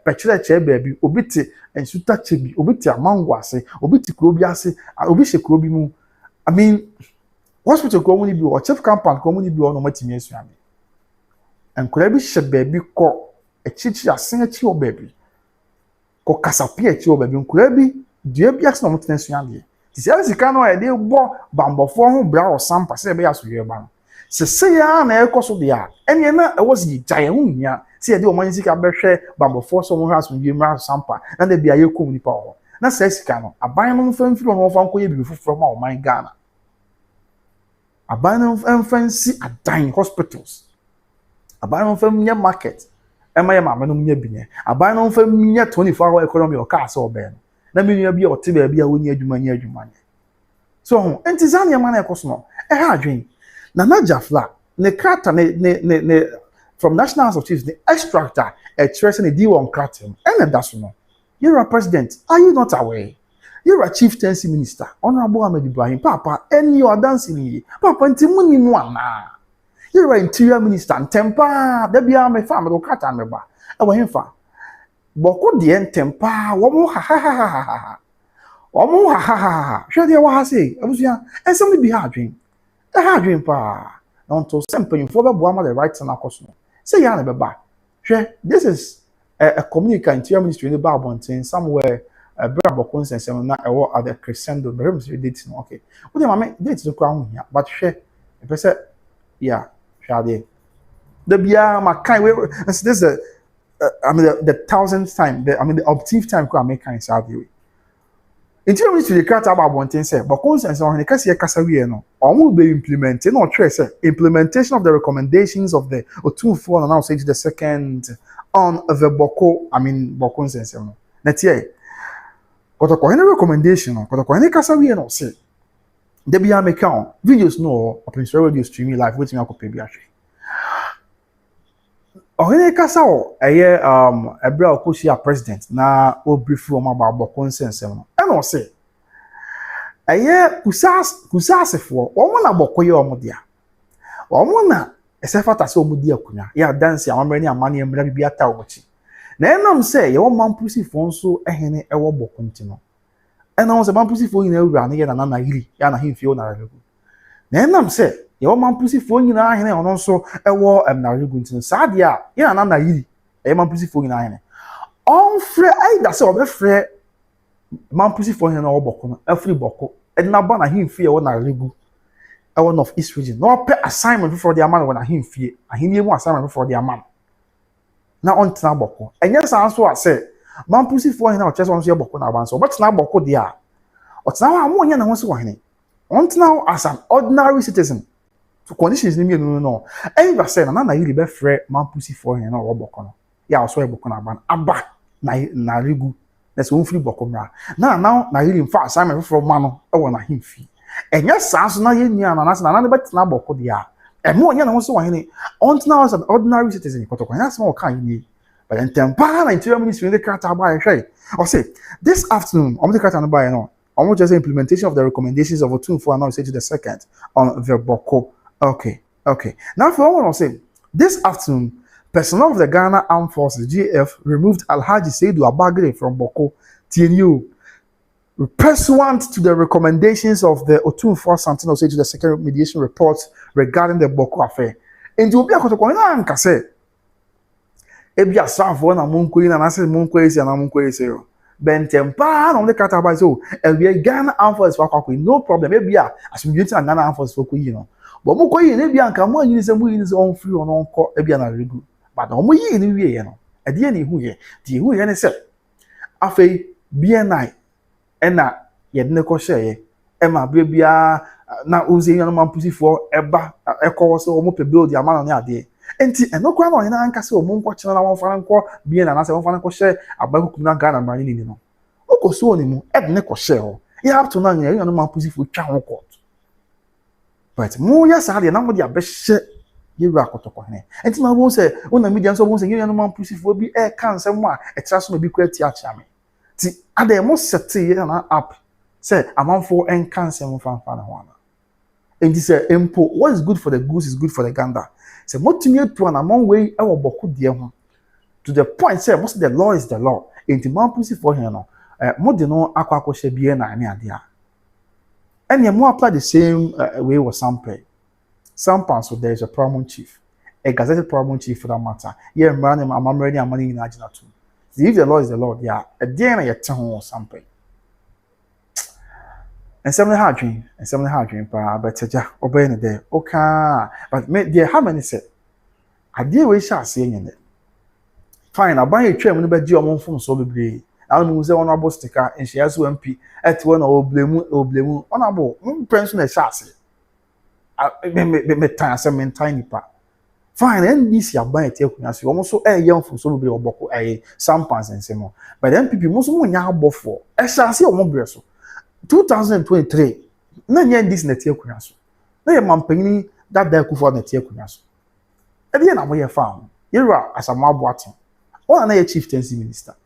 pekire che baabi obite ensuta che bi obite amango ase obite kuro bi ase obi hye kuro bi mu I mean hospital ko mu ni bi o chief compound ko mu ni bi o no matimi asuame enkura bi hye baabi ko echichi asen achi o baabi ko kasapi achi o baabi enkura bi dua bi ase no mutena asuame ti se sika no e de bo bambofo ho bra o Sampa se be aso ye ba se ya na ekoso dia ene na e was yi jaye hu nya se de o man sika behwe bambofo so mo ha so ye mra Sampa na de bia ye kom nipa ho na se sika no aban no mfa mfiro no mfa nkoye bi fufuro ma o man Ghana aban no mfa nsi adan hospitals aban no mfa nya market e ma ye ma no nya binye aban no mfa nya 24-hour economy o ka se oben na me nua bi o te ba bia woni adwuma nya adwuma so entizania ma na ekoso no e ha adwen na Gyafla ne krata ne from National House of Chiefs the extractor a treason a deal on kratom and that's no you're a president are you not aware you're a chieftaincy minister honorable Ahmed Ibrahim papa and you are dancing here papa ntimuni no ana you're an interior minister tempa da bia me fa me do krata me ba e wo hemfa boko de tempa wo mo ha omo ha hwe de wa ha sei abusia ensem bi ha adwen e ha adwen pa onto sempanyimfo be boa ma the right na akoso say ya na be ba hwe this is a communicate interior ministry in the Babontin somewhere bra boko nsensem na ewo at the crescendo be ministry date no okay wo de ma me date no kwa ho hia but hwe e pese yeah hwe the bia ma kan we this is I mean the thousandth time the 10th time ko make kan serve interior ministry the character about one thing say but consensus on the case kasa wie no omo be implement no try say implementation of the recommendations of the Otumfuo and now say the second on the boko boko consensus no na tie kotoko any recommendation no kotoko any kasa wie no say dey be make on videos no open radio streaming live wetin akope bi ahwe ohene kasa o eye ebra okosia president na obrief o ma ba boko consensus no no say eye kusasefo omo na bokoye omo dia omo na esefata se omo dia kunya ya dance amamre ni amane emra bibia ta ochi na enam say ye wo mampusifo nso ehene ewo bokonti no enam se mampusifo nyina ewura na ye na yiri ya na hemfie o na regu na enam say ye wo mampusifo nyina ahene ono nso ewo na regu nti sa dia ya na yiri ye mampusifo nyina ahene on frɛ aida se obefrɛ mampusi for hena oboko no afri boko edna ba na himfie wo na regu e one of East region no pe assignment for the amount wo na himfie ahenie mu assignment for the amount na on tena boko enye san so ase mampusi for hena o chese on so boko na ban so but na boko dia o tena wa mo nya na ho se wo hene on tena as an ordinary citizen to conditions ni mienu no enva say na yiri be frɛ mampusi for hena wo boko no ya so e boko na ban aba na regu that's one free bokomra now na yiri mfa assignment from mano e wona himfi enya sanso na ye nia na na bet na boko dia e mo nya na so wahene on now as an ordinary citizen kotoko nya so kan yi but in tempa na interior ministry in the character by hwe or say this afternoon on the character no by no on just implementation of the recommendations of Otumfuo now say to the second on the boko okay now for one say this afternoon personnel of the Ghana Armed Forces (GF) removed Alhaji Seidu Abagre from Boko TNU. pursuant to the recommendations of the Otumfuo Asantehene to the second mediation report regarding the Boko affair. And you be a kotoko na anka say ebi asafo na monko yi na nase monko yi na monko yi say o bentempa na on the kataba so ebi Ghana Armed Forces akwa no problem ebi a asumdwe ti na Ghana Armed Forces ko yi no but mo ko yi na ebi anka mo anyi se mo yi se on free on onko ebi na regu but mo yi ni wie ye no e de na hu ye de hu ye ne say afei BNI ena ye de ne ko hye e ma bia na ozi yan man pusifo eba ekwo so mo pe build ya man na ade enti eno kwa na na anka se o mo nko chena na won fa nko bia na se won fa nko hye abakuku na Ghana man ni no okoso oni mu e de ne ko hye ho you have to na yan man pusifo twa ho court but mo ya sa de na mo de abehye ye ru akotoko ne enti ma bo se ona media so bo se yan man pusifo bi e kan se mo a e tra so ma bi kwa ti acha me ti ade mo sete ye na app say amanfo en kan se mo fa na ho ana. And this empo, what is good for the goose is good for the gander. Say motivate to an among way our boku dear to the point say most the law is the law. And the man pussy for him no. More than no aqua she be na any idea. And you more apply the same way with Sampa. Sampa, so there is a paramount chief, a gazetted paramount chief for that matter. Yeah, man, I'm ready and money in Argentina too. If the law is the law, yeah, at the end of your tongue or something. And some hard dream, but ja obey in there. Okay, but me dear, how many say? I dear we shall see in it. Fine, I buy a train when the bed your phone so be. I'll move the honorable sticker and she has MP at one or blame honorable. Pension a chassis. I me time some tiny part. Fine, and this year buy a tail as you almost so a young from so be or boko a some pants and some more. But then people most more now for a chassis or more 2023 na nya this na tie kunwa so na ye mampani that da ku for na tie kunwa so e de na mo ye fa yera asamabo aten o na ye chieftaincy minister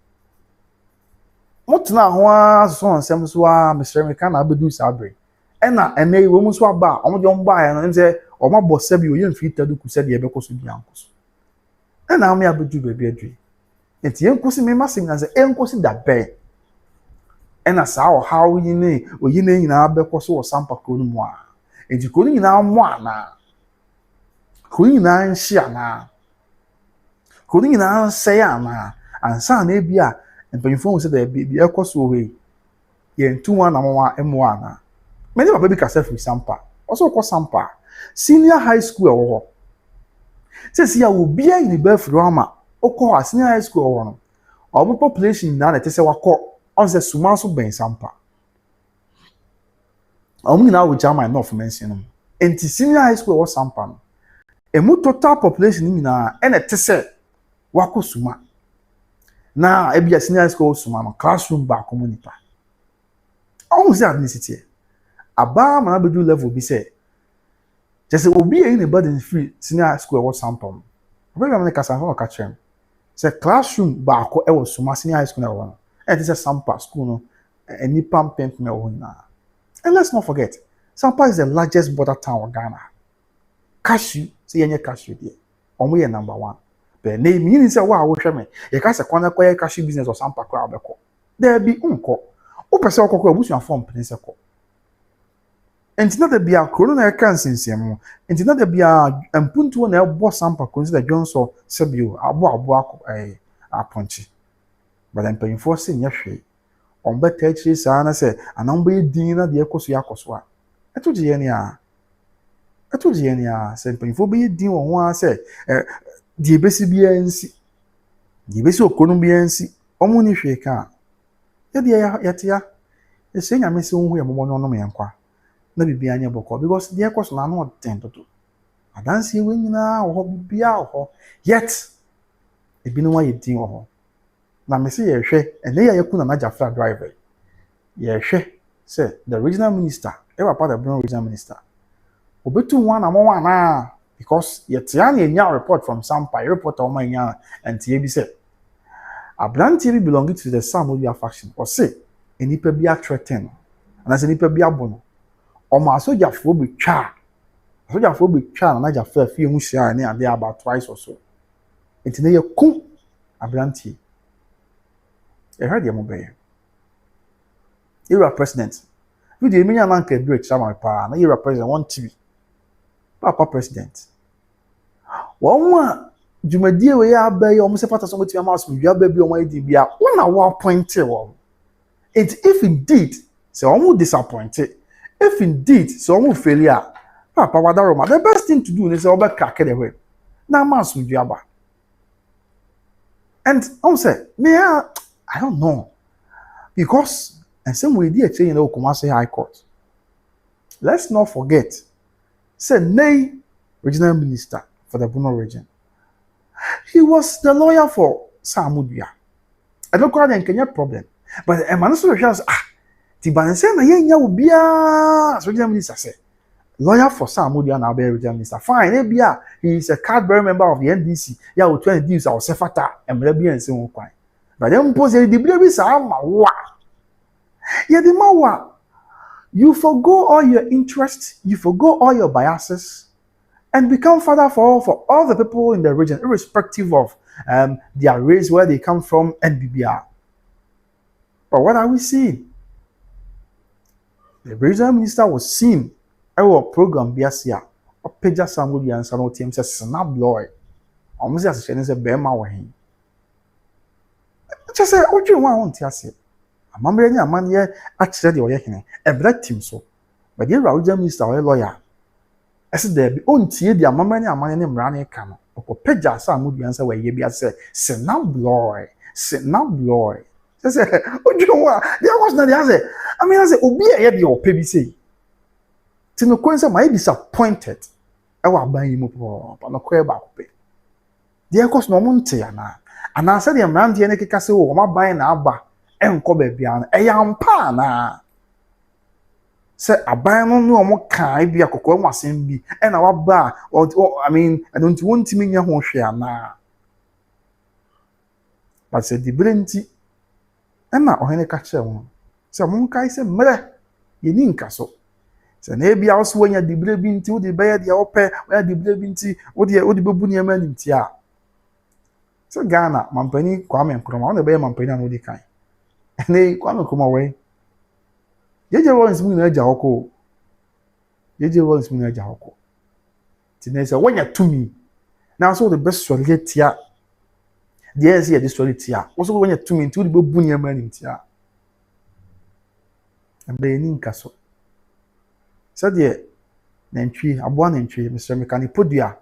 motna ho aso nsem so a Mr. Meka na abedu sabre e na ene wo mu so aba o mo de mba ya no nze o ma bo sabi o ye mfi tadu ku se de be koso bi ankoso e na me abedu bebi adwi enti enkosi me masim na ze enkosi da be ena sa o how yine oyine nyina abekọ so Sampa ko no mu a enti ko nyina mu ana ko nyina nshi ana ko nyina nse ana ansa na ebia mpanyifo se da bi ekọ so we ye ntuwa na mwa emu ana many papa bi kasa fi Sampa also ko Sampa senior high school wo se si ya obi ayi ni ba furu ama okọ senior high school wo no obo population na te se wakọ on se sumaso ben Sampa omu na wo jama enough mention no enti senior high school wo Sampa no emu total population ni na ene te se wako suma na ebia senior high school suma no classroom ba community omu se ethnicity aba ma na bedu level bi se just obi e ne burden free senior high school wo Sampa no obi ma na kasa ho ka chem se classroom ba ko e wo suma senior high school na wo and this is Sampa school no any pump me na. And let's not forget, Sampa is the largest border town of Ghana. Cashew, see any cashew there. Only a number one. But name meaning say wow, me. You can't say corner cashew business or Sampa crowd beko. There be unko. O pese okoko busu an form prince ko. Enti na de bia corona na kan sensem mo. Enti na de bia ampuntu na ebo Sampa consider Johnson sebio abo akọ aponchi. But then paying for sin yahwe on better chase na say anamba din na de ekoso yakoso a etoje ye ne a say paying for be din won ho say de besi bia nsi de besi okonu bia nsi omo ni hwe ka ye de yatia e say nyame se hu ye momo no me yankwa na bibia anya boko because de ekoso na no ten toto adansi we nyina wo bibia ho yet e bi no wa ye din ho na me say ye hwe ene ya yakuna na Gyafla driver ye hwe say the regional minister ever part of the regional minister obetu one amon na because ye tia na nya report from Sampa report o man nya antie bi say abrantie bi belonging to the Sampa faction or say enipa bi a threaten and say enipa bi abono o ma so Gyafla bi twa na Gyafla fie hu hia na ade about twice or so entine ye ku abrantie I heard you mobile. Era president. We the many man can break some pa na era president want to be. Papa president. One dwumadie we ya ba yi omo se fata so moti ama so dwa ba bi omo edi bia wona wa appointed wo. It if indeed say omo disappointed, if indeed say omo failure, Papa wadaroma the best thing to do is say oba crack the way. Na ma so dwa ba. And say me I don't know. Because and some way dey change in Kumasi High Court. Let's not forget say Nay regional minister for the Bl00d region. He was the lawyer for Samudia. I don't call them Kenya problem. But a man also says, the Bansen, I ubia, as regional minister said. Lawyer for Samudia now be regional minister. Fine, Ebia, he is a card-bearer member of the NDC. Yeah, we try to use our Sefata and Mlebi and so on. But then pose the Bl00d Sama wa. Yeah, the Mawa. You forgo all your interests, you forgo all your biases. And become father for all the people in the region, irrespective of their race, where they come from, and BBR. But what are we seeing? The regional minister was seen our program BSA, or Peja Samuel and Sano team says snap Lord. Almost as she said, Bema were him. Just say, what do you want to say? A man here actually the Oyakine, a black team so. But the regional minister or a lawyer. I said there be untie the amamani amani ne mrane ka no okopeja sa amudi ansa we ye bia say now Bl00d say ojuwa there was not the answer. I mean I say obi e dey ope bi say tino kwensa my disappointed e wa ban yi mu pa no ko e ba kope there cause no monte ana say the mrane ne keka say o ma ban na aba enko ba bia na e yampa na say aban no omo kan bia kokko mo asem bi e na waba I mean I don't want to nya ho hwe ana but say the Bl00d e na ohene ka kire won say mo kai say mre ye ni nka so say na bia so wanya the Bl00d nti wo de be ya ope wanya the Bl00d nti wo de bebu ni ema ni nti a so Ghana mampani Kwame Nkrumah wona be mampani an wo di kan ene Kwame Nkrumah we Yeje once mu na hoko. Yeje once mu na hoko. Tinese when you to me. Now so the best solid tia. There is here the solid tia. Also when you to me to the bu ni man tia. And be ni nkaso. So there nantwi aboa nantwi Mr. Mechanic podua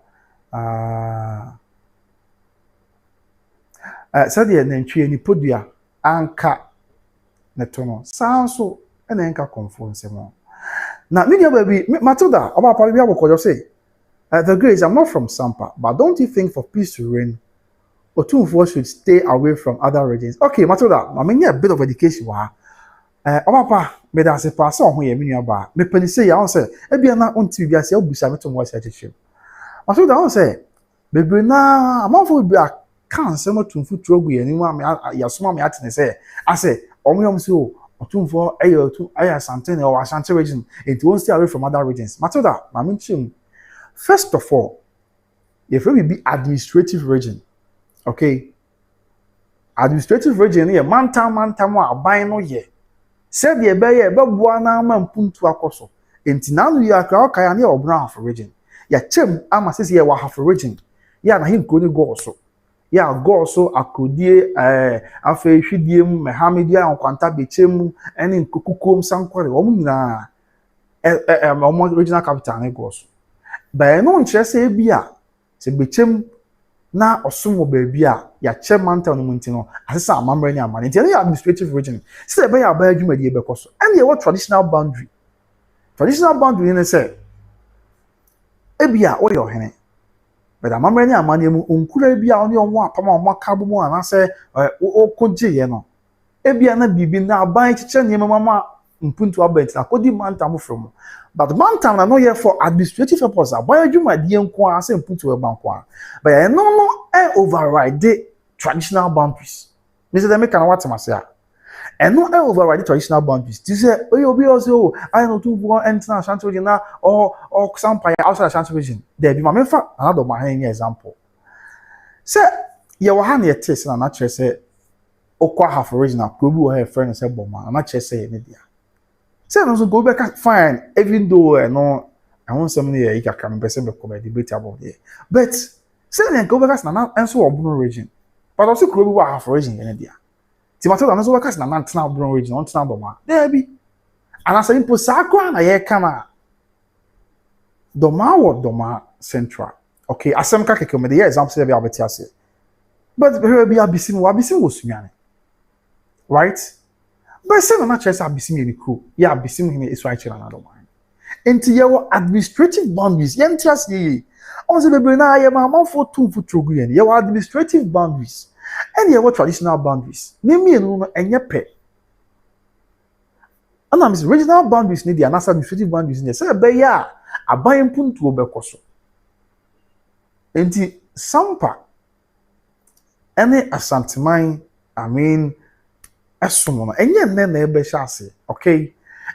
so there nantwi ni podua anka netono. Sanso and then can confront some. Now, media baby, Matilda, about probably I say, the grace, I'm not from Sampa, but don't you think for peace to reign, Otunfo should stay away from other regions? Okay, Matilda, I mean, yeah, a bit of education. Papa, me da se pass on here, me nearby. Me penny say, I say, be not on TV, I say, be some to watch attitude. Matilda, I say, baby, now, I'm off be a cancer to foot rogue, and you want me, you small me at and say, I say, so. Otunfo Asantehene or Ashanti region, it won't stay away from other regions. Matilda, first of all, if we be administrative region, okay, administrative region here, mantam wa aban no ye. Said the ebe bua na man puntu akoso. Enti na no ya ka ya ne obra half region. Ya chem ama sisi ya wa half region. Ya na hin koni go so. Ya go so akodie afa hwidie mu mehamedia onkwanta bechem ene nkokukom sankware wo nyina omo regional capital ne go so ba no nkyere se bia se bechem na osomo ba bia ya chairman town mu ntino asesa amamre ni amane ntino ya administrative region se be ya ba adwumadi be koso ene ye what traditional boundary ne se ebia wo yo hene. But amamre ni amane mu onkura bia oni onwo apama onwo kabo mu ana se okoje ye no ebia na bibi na aban chiche ni mama mpuntu abent akodi mantam from but mantam na no ye for administrative purpose aban adwumadi enko a se mpuntu e banko but e no override the traditional boundaries Mr. Demeka na what mase a and no override the traditional boundaries. This say obi also I know to go enter Ashanti region na or Sampa outside Ashanti region. There be my fa another my example. Say you wa na test na naturally say okwa half regional ko bi wo her friend say boma na naturally say ne dia. Say no go back fine, even though no, I want something here you can person be debate about there. But say then go back na enso Odobroni region. But also could be half region in there. Timato na so workers na nan tena Odobroni region, on tena Doma. There be. And as impo sakwa na ye kana Doma or Doma Central. Okay, asem ka keke me the example say be abeti ase. But here be abisim was sumiane. Right? But say na chese abisim ye ku. Ya abisim him is right here na Doma. Enti your administrative boundaries, yentias ye. On se bebre na ye ma for two for trogu ye. Your administrative boundaries. And your traditional boundaries. Name me no enye pe. And I'm regional boundaries need the anasa administrative boundaries need. Say be ya aban puntu obekoso. Enti Sampa ene Asantehene, I mean esomo no enye nne na ebe hye okay.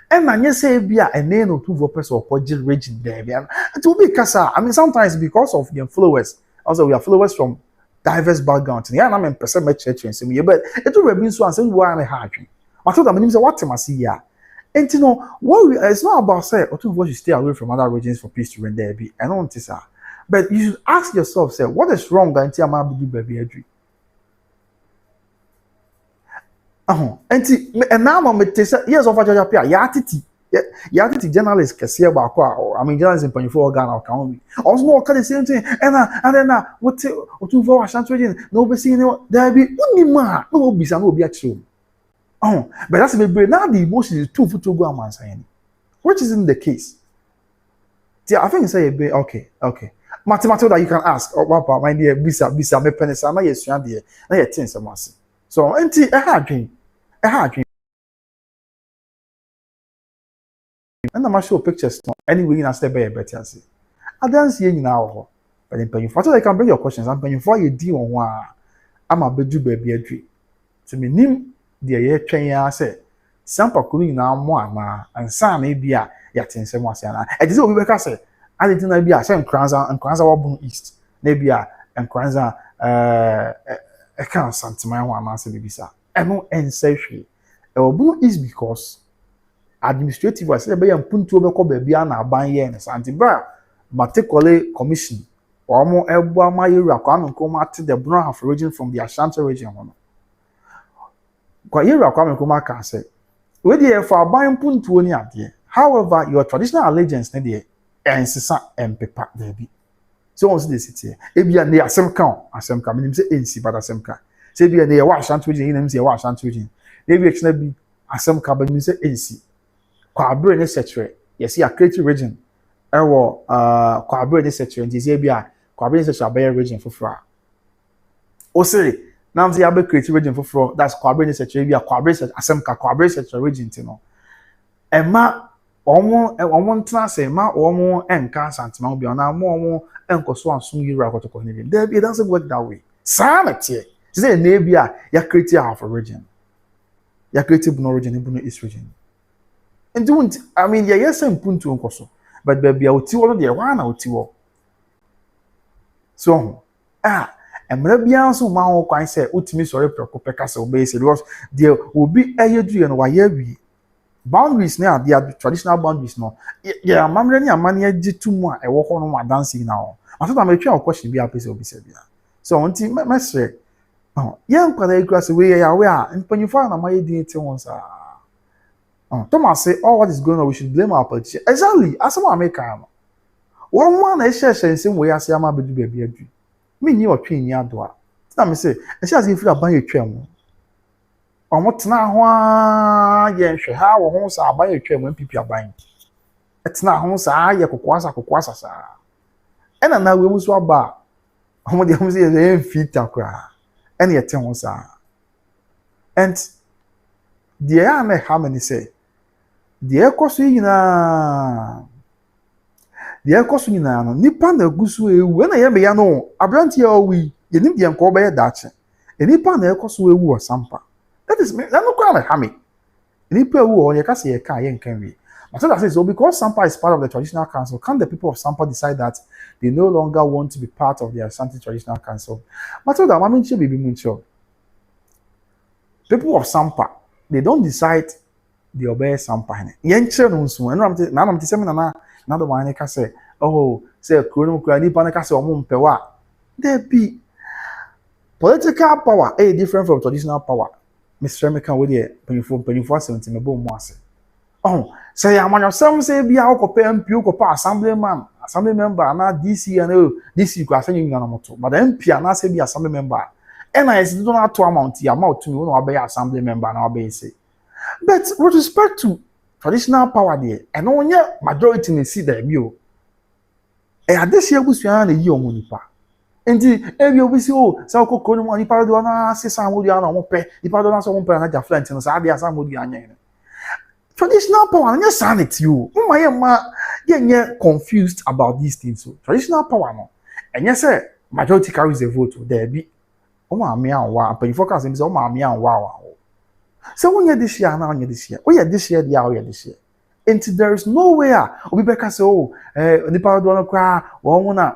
And na say bia ene no two for person or region there bia. It will be kasa. I mean sometimes because of the followers. Also we are followers from diverse backgrounds. Yeah, na me person me church and say but it will be so and say we are na hadwe. I thought that means what am I see here? And you know, it's not about say or two should stay away from other regions for peace to reign there be. I don't want to say. But you should ask yourself, say, what is wrong until I'm able to do baby edry? And now I'm say years of a appear, yatiti journalists can see about I mean journalists in 24 Ghana or can also more the same thing and then what two for Asantehene no be seeing there be only man no be no be true. But that's maybe now the emotion is too for to go and saying, which isn't the case. Yeah, I think say okay. Mathematical that you can ask or papa my dear bisa me penisa na yesu ade na ye tin some ase. So enti e ha adwen. And I'm show pictures no anyway na step by better ase. Adanse ye nyina ho. But then you photo they can bring your questions and when you for you di on wa ama bedu ba bi adwe. To me nim de ye twen ya say Sampa kuru nyina mo ama ansa na bia ya tin some ase na. E dey obi be ka say I think na bia say nkranza wabun east. Na bia nkranza e kan Asantehene ho ama say bibisa. E no ensehwe. E wabun east because administrative was say be mpuntu obekọ ba bia na aban ye ne Asantehene matekole commission omo ebu amayeru akwa nko ma te the Bl00d half region from the Ashanti region hono. Kwa yeru akwa nko ma ka say we dey for aban mpuntu oni ade. However, your traditional allegiance na dey ensisa empepa there be. So on the city. Ebia ne asem ka menim say ensi bad asem ka. Say bia ne wa Ashanti region inem say wa Ashanti region. Maybe exna bi asem ka menim say ensi. Kwa abre ne setre. Yes, ya creative region. Ewo kwa abre ne setre nti say bia kwa abre ne setre abaye region foforo. O say now say abaye creative region foforo that's kwa abre ne setre bia kwa abre asem ka kwa abre setre region ti no. Emma omo ntena say ma omo enka Asantehene bi ona mo omo enkoso ansum yiri akotoko ne bi there it doesn't work that way sanity say na bia ya create half a region ya create Bl00d region Bl00d east region and don't I mean ya yes mpuntu nkoso but baby a oti wo de wa na oti wo so emre bia so ma ho kwan say otimi sori prekope ka say obey say because there obi ayedu no wa ya wi boundaries now they are traditional boundaries no yeah mamre ni amani agitumu a ewo ho no adansi na ho aso me twa question bi apese obi se bia so unti mesre yeah nkwada ekrase we ya we a mpanyufo na maye din ti won sa Thomas say all what is going on we should blame our politicians exactly asema America no one man na share nsem we ase ama bedu ba bi adu me ni otwe ni ado a na me say e share say free aban etwa mu omo tena ho a ye hwe ha wo ho sa aban etwa mu mpp aban etena ho sa ye kokoasa sa ena na we mu so aba omo de ho say ye fit akra ena ye te ho sa and the ame how many say the ekoso nyina no nipa na gusu ewu na ye me ya no abranti ya owi ye nim de enko be ya dache nipa na ekoso ewu o Sampa. That is me. That's not quite like me. People who you can say you can we. But that says so because Sampa is part of the traditional council, can the people of Sampa decide that they no longer want to be part of the Asante traditional council? But that I mean, people of Sampa, they don't decide the obey Sampa hene. Yenche no nso. Eno amte na amte sem na do wan ka say, oh, say kuro no kura ni pa na ka say omo mpewa. There be political power different from traditional power. Mr. Meka we dey penifo 70 me bo mo ase. Oh, say amanyo sem say bia okope MP okopa assembly member na DC and DC ko asanyo nyina moto. But the MP na say be assembly member. And I do not to amount to me when I be assembly member na obey say. But with respect to traditional power there, and only majority in see there bio. This year busua na yi omo nipa. Enti ebi obi si o sa okoko no nipa do na se samodi na omo pe. Nipa do na so omo pe na Gyafla enti no sa ade samodi anya. Traditional power na sanity o. Ma ye confused about these things so. Traditional power no. Enye say majority carries the vote there be. Omo ame anwa, apani focus say omo ame anwa. So when you this year now, this year. Oh yeah, this year, this year. And there is nowhere. Obi beka say, oh, nipa do no kra, wo na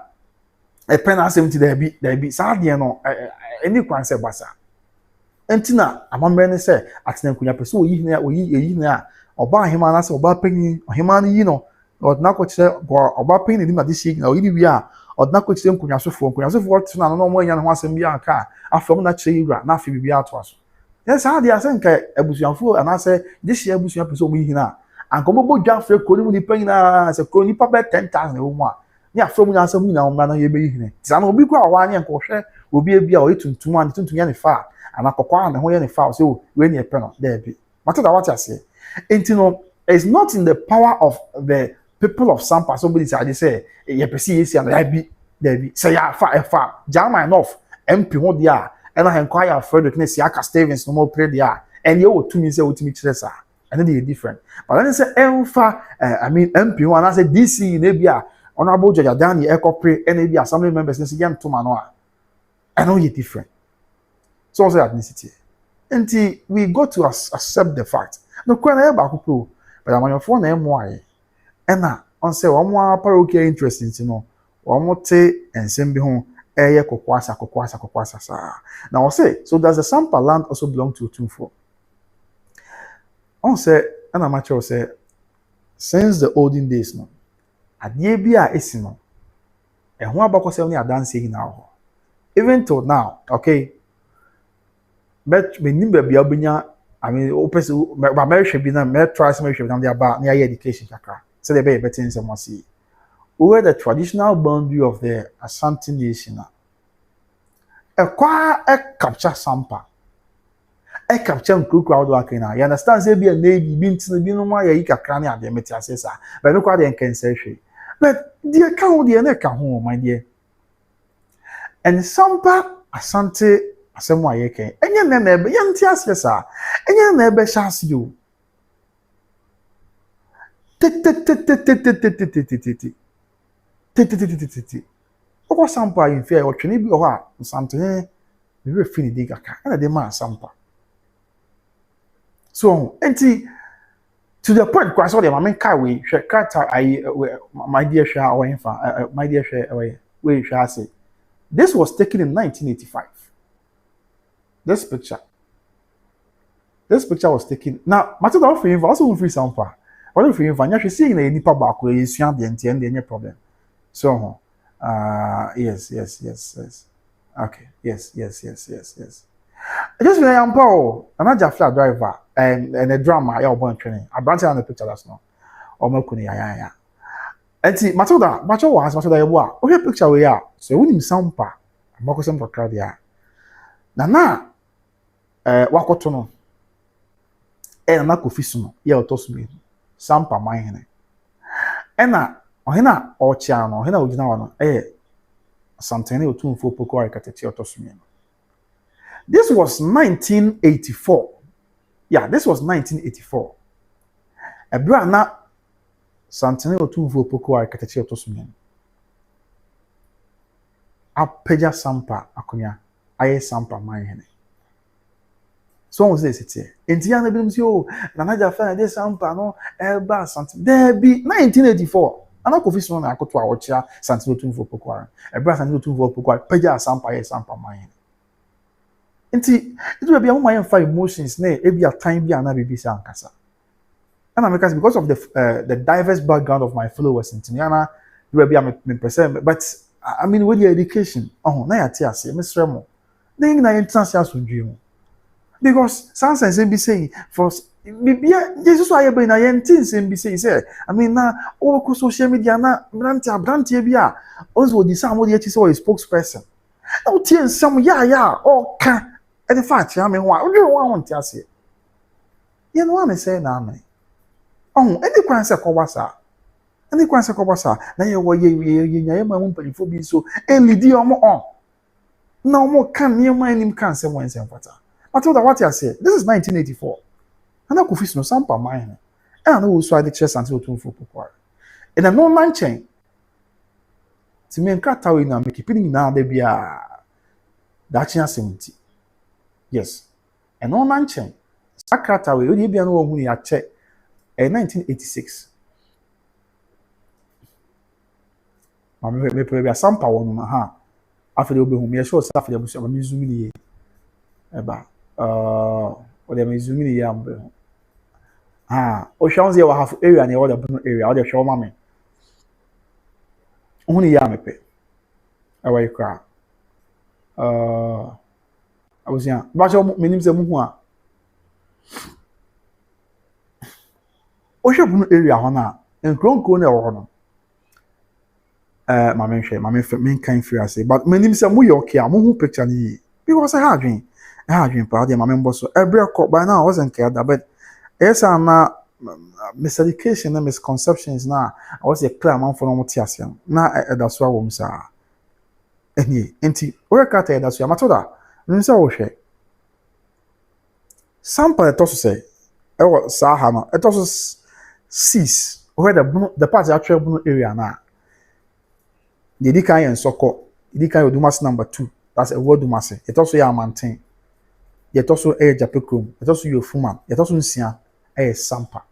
e pen asem ti there be. Sa de no, any kwan say basa. Entina amamre ne say, atena kunya pese oyi na oba hima na say oba panyin, hima no yi no, odna ko kire oba panyin ni ma this year na oyi wi a, odna ko kire kunya sofo tena no mo anya no asem bi aka, afom na kire yura na afi bibia ato aso. Yes, how they are saying ebusuanfo and I say this year ebusuan person we hina and come bo Gyafla koni mu ni pen na say koni pa be 10,000 e wo mu a ya from na asem na umra na ye be hine ti na obi kwa wa ne nko hwe obi bia o tuntum an tuntum ya ne fa and akokwa na ho ya ne fa so we ne pe no there be matter that what I say enti it's not in the power of the people of Sampa somebody say ye pesi yesi and there be say ya fa jama enough MP ho dia and I inquire Frederick Nesiaka Stevens no more play there. And you to me say what me chesa. And then they different. But then say MP one I say DC Nebia Honorable Judge Dani Eco Pre NAB Assembly members Nesian to Manoa. I know you're different. So also ethnicity. And we got to accept the fact. No kwena ba kupo, but I'm on your phone MY. And now on say one more parochial interesting to know. One more te and send be home. Kokwasa sa. Now I say, so does the Sampa land also belong to Otumfo? On say, and I'm actually say, since the olden days, no, adie bia esi no, e ho abako se ni adanse hi na ho. Even till now, okay. But me nimbe bia obenya, I mean, opese ba me na me try some hwe na dia ba na education kakra. So they be better in some see. Over the traditional boundary of the Asantehene nation, capture Sampa, capture crowd working. You understand? Say be a navy, be no more a crania, the metiasesa, but look at the incantation. But the account the neck home, my dear. And Sampa Asante Asemwa yeke, and your neighbor, young tiasesa, and your neighbor shall you. Oko Sampa in fair or Chinibi or Asantehene, we will finish the gaka, and the man Sampa. So, to the point, because all the mamma carry, my dear Shah, my dear Shah, we shall say. This was taken in 1985. This picture was taken. Now, Matter of him also free Sampa. What if you find you seeing any papa, you see the problem. So, yes. Okay, yes. I just when I'm Paul, I'm Gyafla driver, and a drummer, I born training. I branch on the picture that's no. Or Mokuni, yeah. And see, Matilda, Macho was Matilda, okay, picture we are. So, we need Sampa, Mokosam for Claudia. Nana, Wakotono, and Nakufisuno, yeah, toss me, Sampa, mine. And Ohina or Chiano, Hina Ujana, Asantehene Otumfo Poko Architecture Tosumi. This was 1984. Yeah, this was 1984. A brana Asantehene Otumfo Poko Architecture Tosumi. Apeja Sampa Akunya, Aye Sampa Mayene. So on says it here. Indiana Bims yo, Nanaja Fan, this Sampa no, Elba Santi. There be 1984. Ana confession na akotwa ocha Asantehene Otumfo Poko. E bra Asantehene Otumfo Poko peja Sampa man. Enti it will be a woman five emotions na e bia time bia na bibi sa ankasa. And I'm because of the diverse background of my followers in Tiana, you will be a percent. But I mean, with your education, oh, na ya see, Miss Remo, then na entrance as dream. Because some sense be saying for Jesus why be na yen things be say I mean na all social media na brand bia also the some what say a spokesperson. Now tie some ya o ka e the fact ya me ho a wo want ase. You know what I say na me. Oh, any kwan se ko wasa. Any kwan se ko wasa na ye wo ye nya ma mu mpalifo bi so e lidi omo on. Na omo kan ye ma nim kan se mo ensem fata. I told her what I said. This is 1984. And I could fix no Sampa mine. And I know who the chest until 2 in a non-man chain. To me and cut away now, make it now there be a Dachina 70. Yes. A non-man chain. I cut away, only be an old money at check in 1986. Mamma may probably a Sampa one, ha. After the Odobroni, I short stuff for the Musumi. About. Or they may zoom in the yam. Oceans, you have area and the other area, or the show mammy. Only yam pay. Away cry. I was young. But your name's a Mua. Ocean area, honor, and grown corner or honor. My main kind free, I say, but my name's a Muyoki, a Mumu picture. Because I had dream. I had dream party, my member so every court by now wasn't cared, but yes, I'm miseducation and misconceptions now. I was a clear man for no tiasian. Now that's why I'm saying. Enti, where cat that's why I'm told her. Nsa wo hwe. Sampa it also say, I was Sahama, it also cease where the part actual Bruno area now. The Dikai and Soko, Dikai Dumas number 2. That's a word Dumase. It also ya maintain. Yet also a Japicum, it also your Fuman, it also Sia, a Sampa.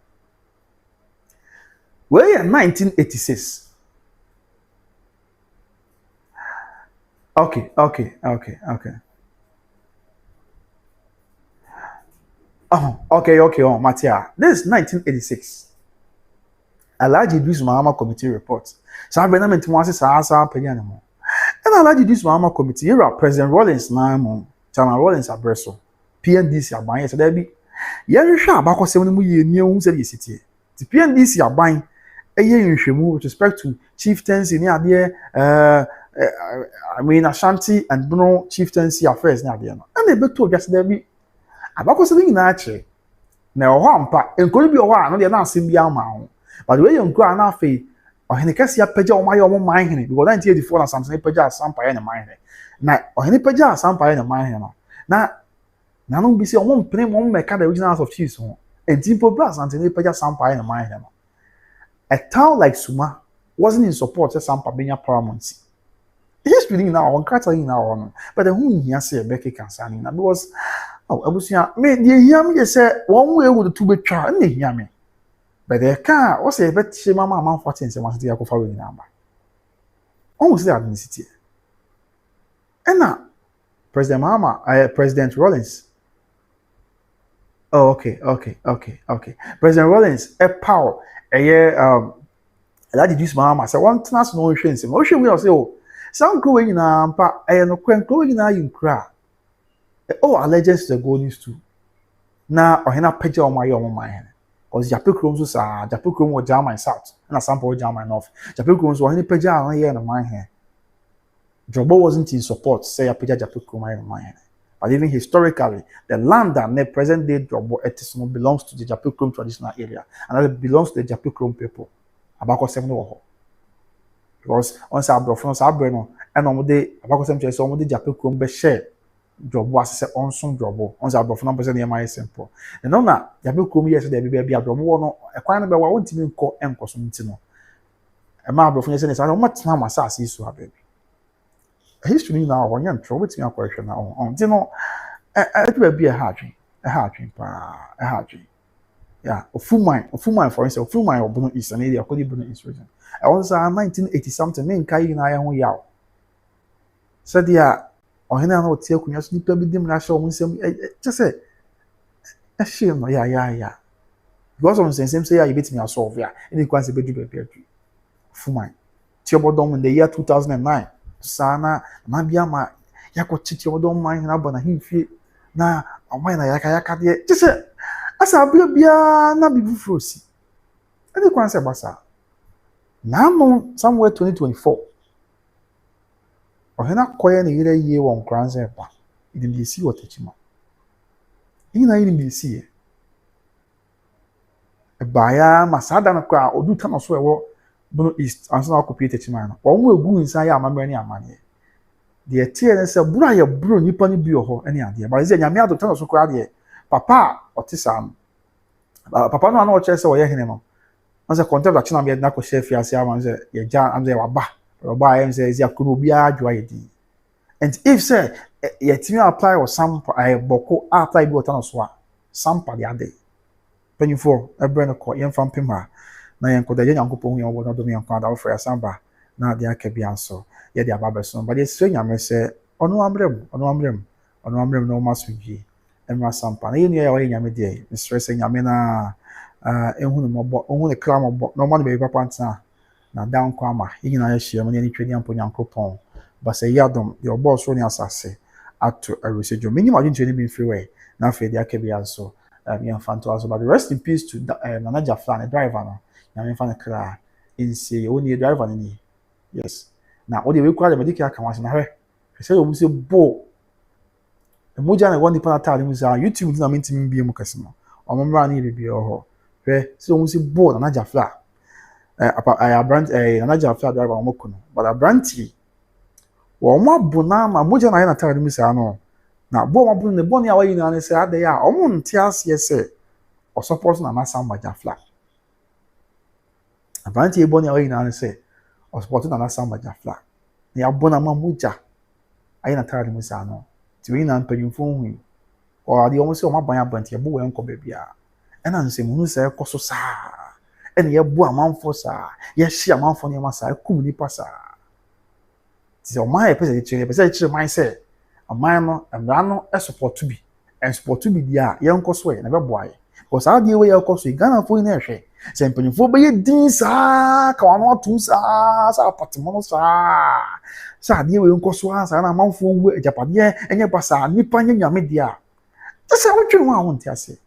Well, in 1986. Okay. Oh, okay, Matia. This is 1986. Alaji Drümmer Mahama Committee report. So I've been able to answer Penyanimo. And Alaji Drümmer Mahama Committee, here are President Rollins Namo, Chama Rollins Abreso, PNDC Abanye, so there be Yerisha Bako 7 years in the city. The PNDC Abanye, a year in Shimu with respect to chieftains in the idea, I mean, Ashanti and Bruno chieftaincy affairs near the end. And they bet to just there be Abako 7 actually. Now, Hampa, and could be a while, no, they're not seeing Yama. But the way you go and faith, or any case you pay on my own mind, because 1984 and something Paja Sampa in the mind. Now, or any Paja Sampa in the mind. Now, don't be see one play one make the originals of cheese. And simple brass until Paja Sampa in the mind. A town like Suma wasn't in support of Sampa being a paramount. He's reading now on Catherine now, but the whom he has said Becky concerning that because I was here, made the yam say one way with the 2 bit child, and they hear me. But the car was a bet she mamma 14 was the following number. Almost the ethnicity. And now, President Rollins. Oh, okay. President Rollins, a power, a year, that deduced mamma. So one trans no insurance. Motion will say, oh, some growing in Ampa, I am growing in cry. Oh, allegiance to the golden stool. Now, I have picture on my own mind. Because Japicrum was Japicrum was German South, and a sample German North. Japicrum was any picture on here in my hand. Jobo wasn't in support, say a picture Japicrum in my hand. But even historically, the land that the present day Jobo Etismo belongs to the Japicrum traditional area, and that belongs to the Japicrum people. About 7 because once I brought from Sabreno, and on the day about some chase on the Japicrum be share. Job was on some job. Once I brought from percent near my simple. And on that, Japicrum yesterday be a drummer, a quite number won't even call and cosmetino. A marble from yesterday, I don't much time as I see so a baby. History now, when you're trouble with me a question now, you know, it will be a hard dream, yeah, a full mind, for instance, a full mind of Bruno is an area, Cody Bruno is region. I was 1980 something, men carrying I am yaw. Said, yeah, or he now take when you sleep with them, I show him just say, a shame, yeah. because of same say you bet me solve ya any kwanse be do be for mine tiobodom in the year 2009 sana na bia ma yakoti tiobodom man na bona himfie na oman na yaka de just say asa bia na bibu frosi any kwanse basa na no somewhere 2024 ohena koye na yire yie won kranse pa idim de si wotachima ina yire bi si e baya masada na kwa odu ta no so ewo Bono East ansa na copy techima no wo mu egu nsa ya amamre ne amane de tie ne se buru aye buru nipa ne bi ho ene ade ba ze nyame adota no so kra de papa otisa no papa no ana o che se wo ye hene no ansa contact la china me na ko chef ya se ama ze ye ja am ze wa ba am ze ezi akuru obi adwa ye di and if say ye timi apply or Sampa boko apply bi otano so a Sampa de ade penifo ebre no ko ye mfa mpem ha na yen ko da ye nyankopɔ hu ye wo no do me nko da wo fra Sampa na de aka bia so ye de ababa so but ye sɛ nyame sɛ ɔno amrem no maso gi emra Sampa na ye nua ya wo nyame de stress nyame na ehunu mɔbɔ ohunu kra mɔbɔ no man be papa ntina na dan kwa ma ye nyina ya hia mo ne twani ampo nyankopɔn ba sɛ yadom de ɔbɔ so ne asase ato arusejo menyim adwentwe ne bi mfiri we na afa de aka bia so me mfanto aso but rest in peace to Nana Gyafla ne driver no nyame mfa ne kra insie o ne driver ne ni yes na o de we kwa de medika aka wanse na hwe sɛ o mu se bo emoja na woni pa ta mu sa YouTube na mentimi bi mu kase no o mo mra ne bi ho hwe sɛ o mu se bo Nana Gyafla Nana Gyafla driver o mo kuno but abranti wo mo abuna ma moja na ye na ta mu sa no na bo mo abuna ne bo ne a wayi na ne sɛ ade ya o mo nte ase sɛ o support na Nana Gyafla abranti e bo ne a wayi na ne sɛ o support na Nana Gyafla ne abona ma moja ayi na ta mu sa no ti we na mpanyimfo hu o ade o mo sɛ o ma ban abranti e bo we nko ba bia ɛna nsɛm hu sɛ ɛkɔ so saa ɛna ye bo amanfo saa ye hye amanfo ne ma saa kum nipa saa ti o ma ye pese chire man sɛ aman no amra no support bi and support bi dia ye nko so ye na be boa ye because how dey we ye nko so Ghana fo na ehwe sɛ mpanyimfo be ye din saa ka wano atum saa saa patimo saa saa dey we nko so saa na amanfo wu ajapade enye basa nipa nya nyame dia sɛ wotwe ho a wonte ase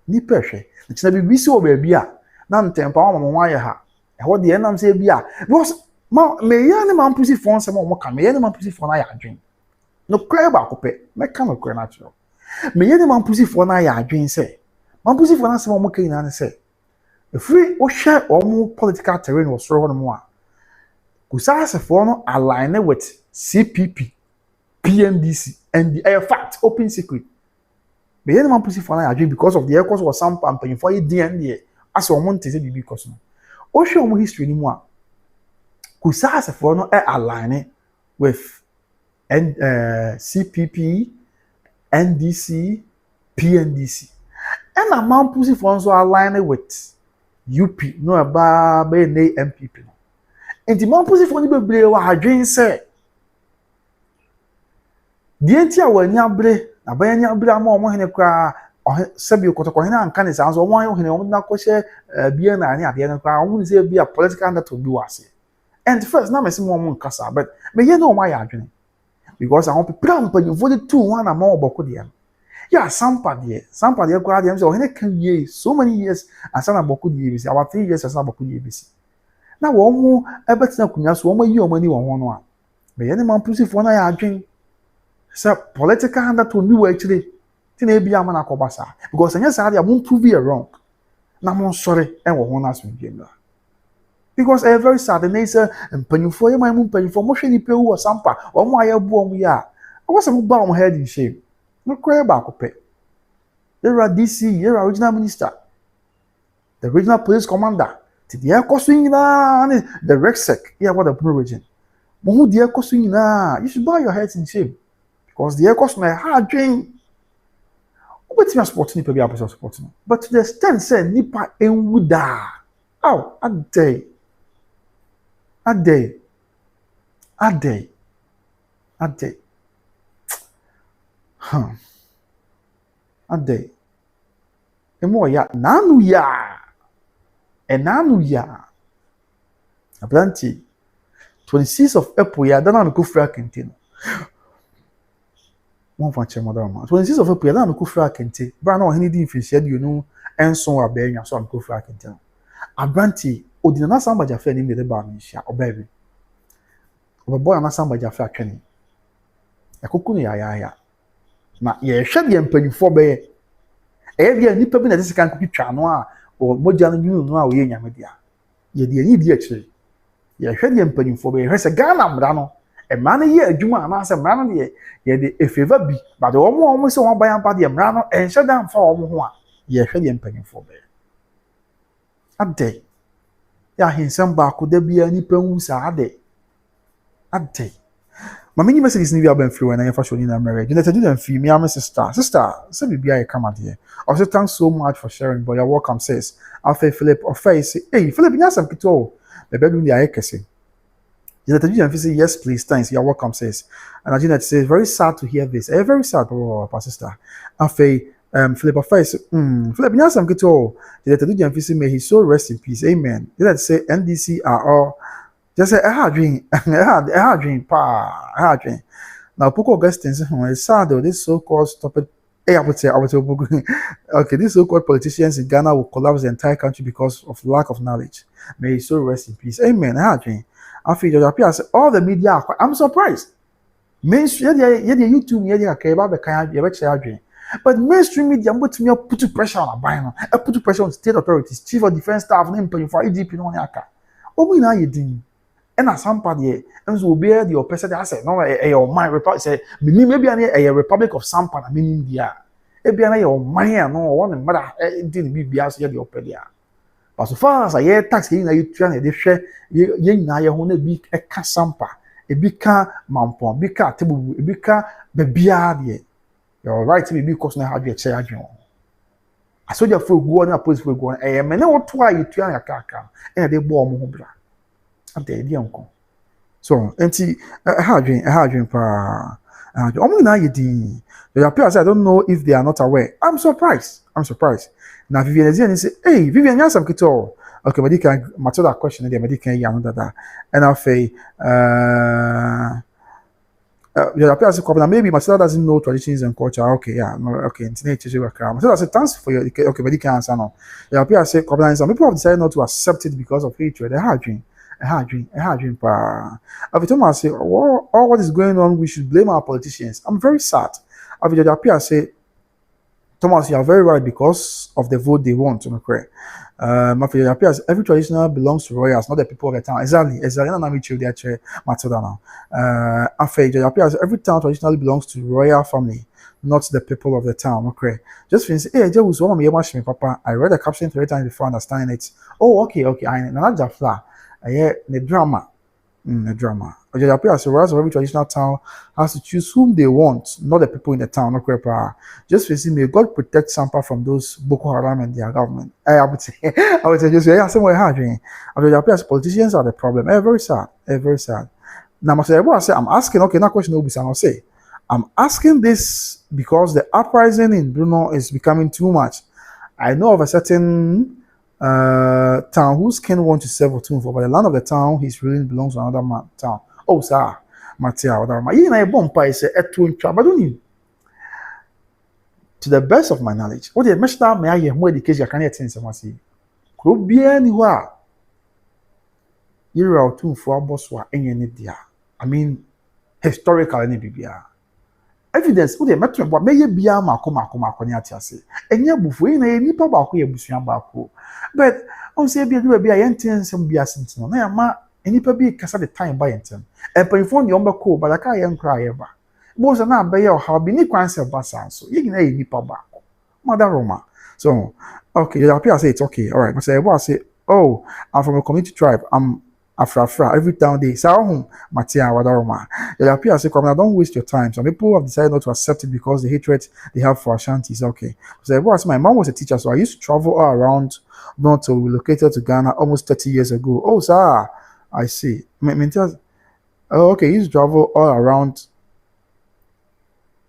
nipa ehwe ntina bibi si o ba bia na ntempa wa mo ye ha ɛho de enam sɛ bia because me ya ne man pusi fon sɛ mo ka me ya ne man pusi fon na ya adwen no kra ba ko pɛ me ka no kra na kyerɛ me ya ne man pusi fon na ya adwen sɛ man pusi fon na sɛ mo ka ina ne sɛ free o hwɛ o mo political terrain wo soro ho mo a kusase fon no align with CPP PMDC and the fact open secret me ya ne man pusi fon na ya adwen because of the cause of Sampa and for you DNA as o mo ntese bibi cause no o hwɛ o mo history ni mu a kusase for no align with CPP, NDC, PNDC. And a man pussy for so align with UP, no about be MPP. And the man pussy for the be wa adwen say. The entia wa nya bre, na ba nya bre ama omo hene kwa sebi okotoko hene anka ne sanso omo hene omo na ko hye bia na ane ade no kwa omo se bia political undertone bi wase. And first, now I see more kasa, but me ye no my adwene because I want to plan for you for the 2-1 amount boko dia. Yeah, Sampa dia kwa dia so he can ye so many years asana boko dia bisi about 3 years asana boko dia bisi. Na wo mu ebetina kunya so wo ma yi o mani wo ho no a. Me ye ne man pusi fo na ya adwen. Say political undertone bi wa actually ti na bia ma na kobasa because anya sa dia mo prove you wrong. Na mo sorry e wo ho na so ndiem. Because very sad and they say mpanyufo ye man mpanyufo mo hwe ni pe wo Sampa o mo aye bu o mo ya I was mo ba o mo head in shame no cry ba ko pe era DC era original minister the regional police commander ti the ekoso nyina the rexec yeah what the region mo hu the ekoso nyina you should bow your heads in shame because the ekoso na hard dream obeti me support ni pe bi apostle support no but to the extent say nipa enwuda oh a day. emo ya nanu ya enanu ya abranti 26th of April ya dana me kufra kente no one for chemoda 26th of April ya dana me kufra kente bra na ohini di mfirisia di no enso abenwa so am kufra kente no abranti odina na Samba Gyafla ni me de ba me hia obabi obeboy na Samba Gyafla twani yakoko ne ya na ye hwe de mpanyifo be e bia nipa bi na de sika nkotwa no a o moja no nyunu no a o ye nyame dia ye de ni di akire ye hwe de mpanyifo be hwe se Ghana mra no e ma na ye adwuma na se mra no de ye de efeva bi ba de omo se won bayan pa de mra no e hwe da mfa omo ho a ye hwe de mpanyifo be ade ya hinsam ba ko da bia nipa hu sa ade ma many messages ni bi aba mfiri na yefa show ni na marriage you know to do them feel me am sister say bibia e come here also thanks so much for sharing but you're welcome sis after Philip of face hey Philip nya sam kito the bedroom the ayekese you know to do them say yes please thanks you're welcome sis and Jeanette says very sad to hear this very sad sister after Philip of face Philip nya sam kito you know to do them say may he so rest in peace amen you know say NDC are all just say I had dream now Poco Augustine it's sad though this so-called stupid okay these so-called politicians in Ghana will collapse the entire country because of lack of knowledge. May he so rest in peace. Amen. I had dream. I feel all the media I'm surprised. Mainstream YouTube but mainstream media put pressure on a put pressure on state authorities, chief of defense staff, name for EDP no nyaka. Omo na yedin. And Sampa de enso obi e de opese de ase no e man republic say me maybe an e republic of Sampa na meaning dia e bia na e man no won mada e di ni bia so ye de opede a but so far as ye tax ye na you try na de hwe ye nyina ye ho na bi e ka Sampa e bi ka Mampon bi ka Tebubu e bi ka bebia de you're right me bi cause na ha de che adwen asoja fo guo na police fo guo e me na wo to a ye tua ya kaka e de bo omo ho bra ade di anko so enti hadwin pa omo na yedi they appear as I don't know if they are not aware. I'm surprised now Vivian Eziani say hey Vivian yasam kito okay but you can matter that question there but you can yan that and I say they appear as a maybe Matilda doesn't know traditions and culture okay yeah no, okay Matilda say thanks for your okay but you can answer no they appear as a some people have decided not to accept it because of hatred. They hadwin pa. If Thomas say all what is going on, we should blame our politicians. I'm very sad. If you appear say Thomas, you are very right because of the vote they want. Okay. If you appear every traditional belongs to royals, not the people of the town. Exactly. And I'm with their chair Matilda now. If you appear every town traditionally belongs to royal family, not the people of the town. Okay. Just finish. Hey, there was one of my papa. I read the caption 3 times before understanding it. Oh, okay. I know Gyafla. The drama. Okay, appear as whereas every traditional town has to choose whom they want, not the people in the town. Okay, just facing may God protect Sampa from those Boko Haram and their government. I would say, just yeah, somewhere hard. Okay, appear as politicians are the problem. Very sad. Very sad. Now, I say I'm asking. Okay, now question will be I'll say. I'm asking this because the uprising in Bruno is becoming too much. I know of a certain town whose king want to serve for, but the land of the town he's ruling belongs to another town. Oh, sir, Matia, whatever. You know, bomb pie say to the best of my knowledge. What the mesh that may I hear more education can attend some see. Could be anywhere. You're out to for bosswa any dia. I mean, historical any bibia. Evidence wo de metro bo meye bia makoma kwani atiase enya bufu ina nipa ba ko ye busua ba ko but on say bia do bia yenten sem bia sentino na ya ma nipa bi kasa the time ba yenten empanfo ne omba ko ba ka ye nkra ye ba bo so na ba ye o ha bi ni kwan se ba san so ye gina ye nipa ba ko mother Roma so okay you appear say it's okay all right but say I say oh I'm from a community tribe I'm Afra every town they say home Matia Wadaroma. They appear as a comment, don't waste your time. Some people have decided not to accept it because the hatred they have for Ashanti is okay. So my mom was a teacher, so I used to travel all around not to relocated to Ghana almost 30 years ago. Oh sir, I see. Oh, okay, you used to travel all around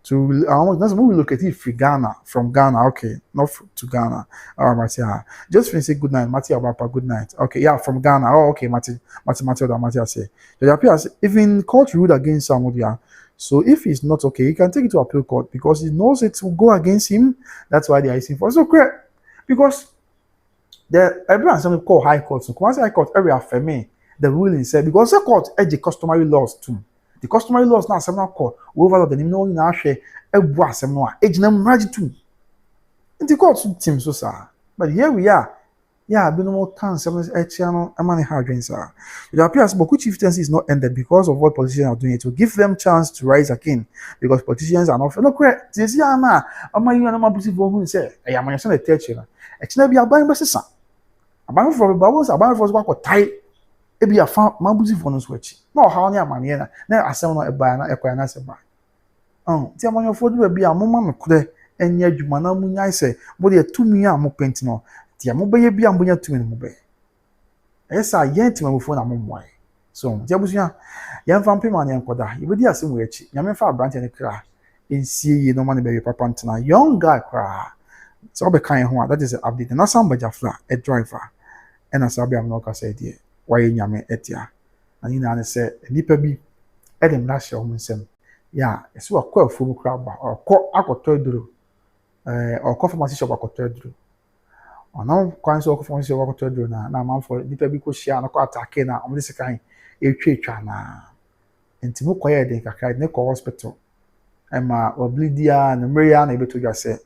to that's we relocate from Ghana, okay, not to Ghana. Matia. Just finish say good night, Matia Papa, good night. Okay, yeah, from Ghana. Oh, okay, Matia say. The appears even court ruled against Samudia. So if it's not okay, he can take it to appeal court because he knows it will go against him. That's why they are asking for. So correct. Because everyone some call high court. So once high court area for me, the ruling said because the court the customary laws too. The customary laws now seminal court over the no na share ebu asem no a ejina mraji too. In the court team so sir. But here we are. Yeah, I've been more time seven channel a money hard sir. It appears Boku chieftaincy is not ended because of what politicians are doing. It will give them chance to rise again because politicians are not no correct. This year now, you and my pussy for who say, I am a teacher. It's never be a buying best son. A buying for bubbles, a buying for what tight. It be a farm, my pussy for no switch. No, how near money, now I sell not a buy and a coin as a buy. Oh, tell my food will be a moment could and yet you man, I say, but you're 2 million more painting on. Tia mo beye bia mbonya tumi mo be esa yentima mo fo na mo moy so tia busia yan fa mpema na enkoda ibedi asem we achi nyame fa branch ne kra ensie yi no ma ne be papa ntena young guy kra so be kan ho that is an update na Samba Gyafla a driver and asabi am no ka say die waye nyame etia na ni na ne say nipa bi e dem na hye o nsem ya eso akwa afu kra ba okọ akoto eduro okọ pharmacy shop akoto eduro ono kwan so ko fonse wo ko do na man for nipa bi ko hia na ko attack na omo de sekan etwa na ntimo koye de kakra ne ko hospital ema oblidia na meria na ebeto dwa se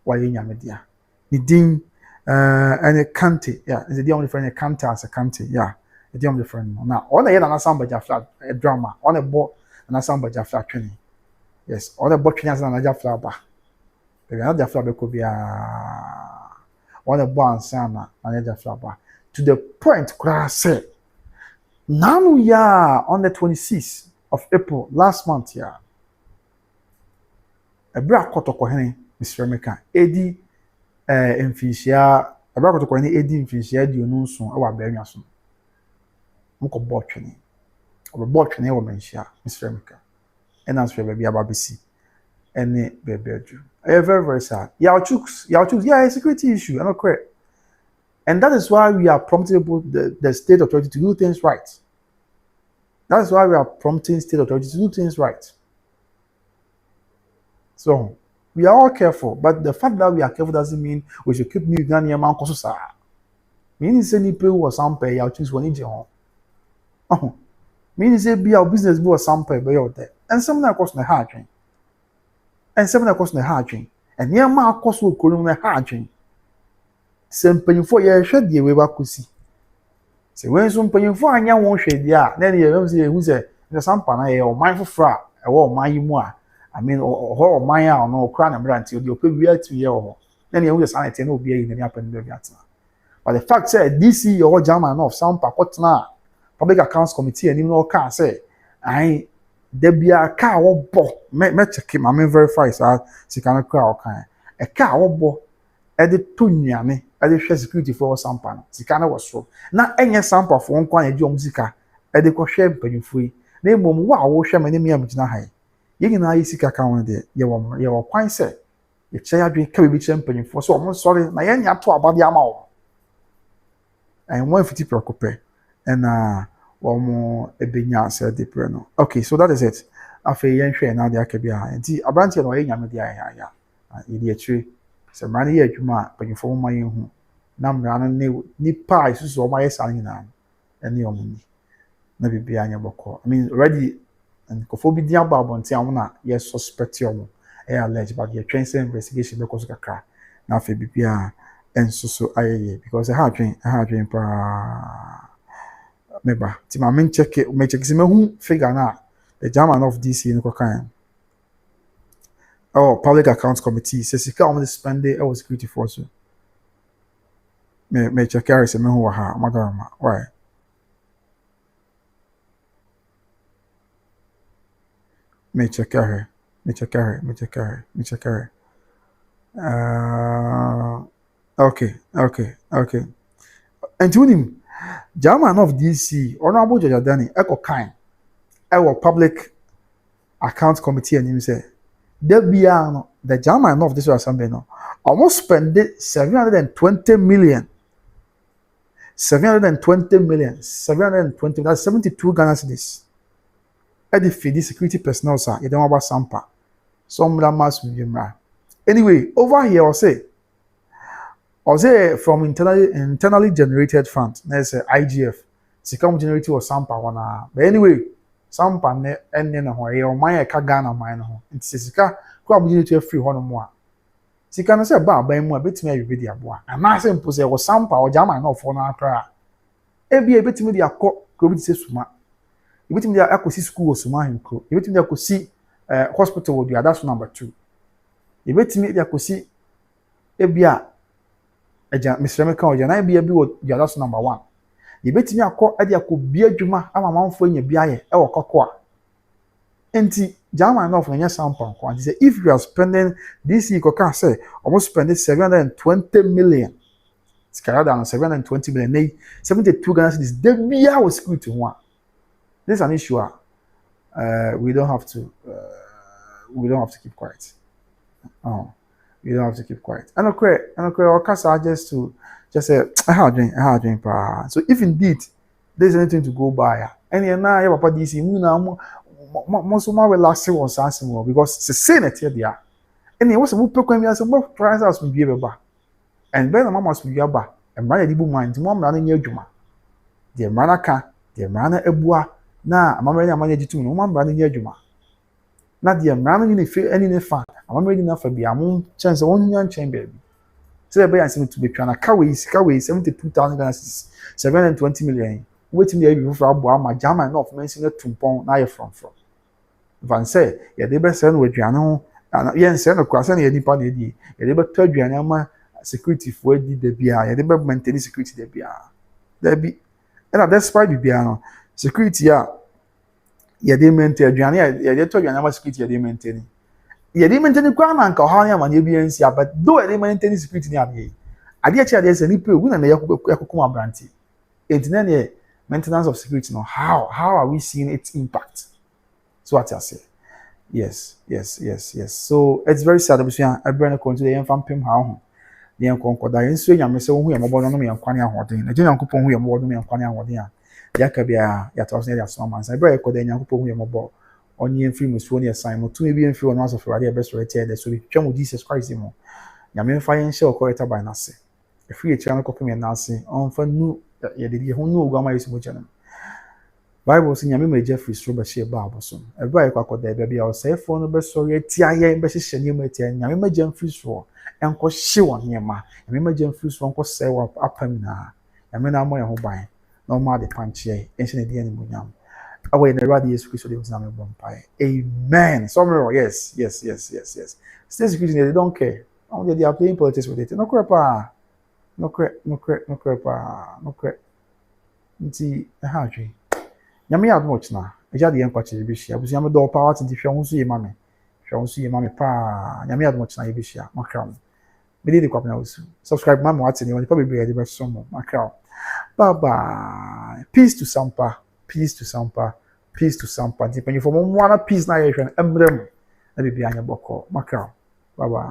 waye nyame dia ni din ene kante yeah is the only friend kante as a kante yeah the only friend na ona ye na Samba Gyafla drama ona bo na Samba Gyafla twene yes ona bo twene as na Gyafla ba be na Gyafla be ko bia on the born sana manager flaba to the point kra say now we are on the 26th of April last month yeah a bra kotoko hene Mr. Meka edi emfisia a bra kotoko hene edi emfisia di onu nso e wa ba anwa so mko botwene obotwene wo menhia Mr. Meka and as for baby ababisi any baby very, very sad. Thügs, yeah, it's a security issue, I'm not correct. And that is why we are prompting the state authority to do things right. That is why we are prompting state authority to do things right. So, we are all careful, but the fact that we are careful doesn't mean we should keep new Ghanaian man kosusa. Meaning say ni pay or Sampa, Thügs one in John. Oh, meaning say be our business be or Sampa, be out there. And some of course na hard drink. And seven of course na hard drink. And near my course will call na hard drink. Some penny for your shed the way back to see. So when some penny for and young won't shed ya, then you say who's a Sampa or mindful fra, or my more. I mean, or my own or crown and brand till you pay real 2 years. Then you will sign it no be in the happen the but the fact said DC or German of Sampa what now Public Accounts Committee and you know can say I there be a car or bo me check him, I mean verify so she cannot cry or kind a car or bo at the tunyame at the security for Sampa. She cannot was so now any Sampa for one coin a jom zika at the caution penny free. Name wow, wash my name na high. You can I see account there. You quite say the chair being carry champagne for so I'm sorry, my any up to about the amount. And 150 per coupe and one more a binya said the preno. Okay, so that is it. After yen share now the akabia and see a branch of ya idiot tree. So money at you mark, but you form my own. Nam ran ni pie so my signing now and the money. Maybe behind your book. I mean, already and Kofobi Diabab and Tiamona, yes, suspect you alleged about your train investigation because of a car. Now, for BPR and so I because a hard dream, maybe Timamin check it, may check who figure now the German of DC in Kokain. Oh, Public Accounts Committee says you can't spend it. I was security force. May check carry some who are madam. Why? Me check her. Okay. And to him, German of DC, Honorable Judge Danny, Echo Kind, our Public Accounts Committee, and him say, Debiano, the German of this was something no. Almost spend 720 million. 720 million. 720, that's 72 Ghana cedis. Edify security personnel, sir. You don't know about Sampa. Some mass with anyway, over here, I'll say from internally generated funds. There's IGF. Sikam generated was Sampa one. But anyway, Sampa ne ene na ho ye o man e ka Ghana man no ho. Nti sika kwa generated free ho no mo a. Sika no se ba ban mu a betimi ayebi di aboa. Ana se mpo se wo Sampa o jama na ofo na akra. Ebi betimi di akọ ko bi se suma. Betimi di akosi school wo suma henko. Betimi di akosi hospital wo di that's number 2. Betimi di akosi ebia eja Mr. Meka o jana ebia bi wo that's number 1. Betimi akọ ade akobia adwuma ama manfo nya bia ye e wo kokko a. Enti jama na ofo nya Sampa nko. And say if you are spending this year koka say almost spending 720 million. Skarada on 720 million. 72 Ghana cedis. De bia was security one. This is an issue. We don't have to keep quiet. Oh, we don't have to keep quiet. And okay, Okasa just say I have drink. So if indeed there's anything to go by, and now you papa this most of my relax on Sansim because it's a senate here. And it was a book when we are some more price house will be able. And Ben must be aba, and my little mind, mom running your juma. The manaka, the mana ebua. Na amamre na manye jitu no mambra ne adwuma na de amra no ni fe ani ne fa amamre ni na fa bia mo chance won nya nchen baby say be yanse to be twa na ka we 72,000 Ghana cedis 720 million wetin dey be for abo ama German of mention tumpon na ye from van say ye dey be say no aduane ho ye nse no kwase na ye nipa na di ye dey be to aduane ama security for di de bia ye dey be maintain security de bia there be and despite the bia no security ya dey maintain aduane ya dey to aduane ama security ya dey maintain kwa na nka ha ya ma na bi ensi but though ya dey maintain security ni ade ade ya chi ade se ni pe ogu na yakoko abranti entina ne maintenance of security no how are we seeing its impact so what I say yes so it's very sad abusia abrana continue yan fampem ha ho ne yan konkoda yan so nyame se wo hu ya mobodo no me yan kwane ahoden na je nyankopon hu ya mobodo me yan kwane ahoden a yaka bia ya tawse ya so man sai bra ekoda nyankopon hu ya mobo onye mfiri musuo ne sign mo tumi bi mfiri ono aso fere best right here so bi twam Jesus Christ mo nyame mfa yen hye okoreta by nase efiri etia no kopem na ase onfa nu ya de ho nu ogwa ma yesu mo chana Bible say nyame ma Jeffrey stro ba hye ba aboso e bra ekoda bia o say fo no be sorry etia ye be hye ne mo etia nyame ma Jeffrey stro enko hye won nyema nyame ma Jeffrey stro enko say wa apam na nyame na mo ye ho ban no ma de panche enhye de ani munyam away in the radio Jesus Christ was name bompire amen somewhere yes stay security they don't care they are playing politics with it no crepa nti ha dwe nyame ya much na eja de enko che bi hia busu nyame do power to hwe ho so ye mame pa nyame ya much na ye bi hia makram be dey kwapna usu subscribe mama what ni won pa be be dey be so mo makram bye bye peace to Sampa Depending from one piece na ye hwe emrem na bibia anya boko makram bye bye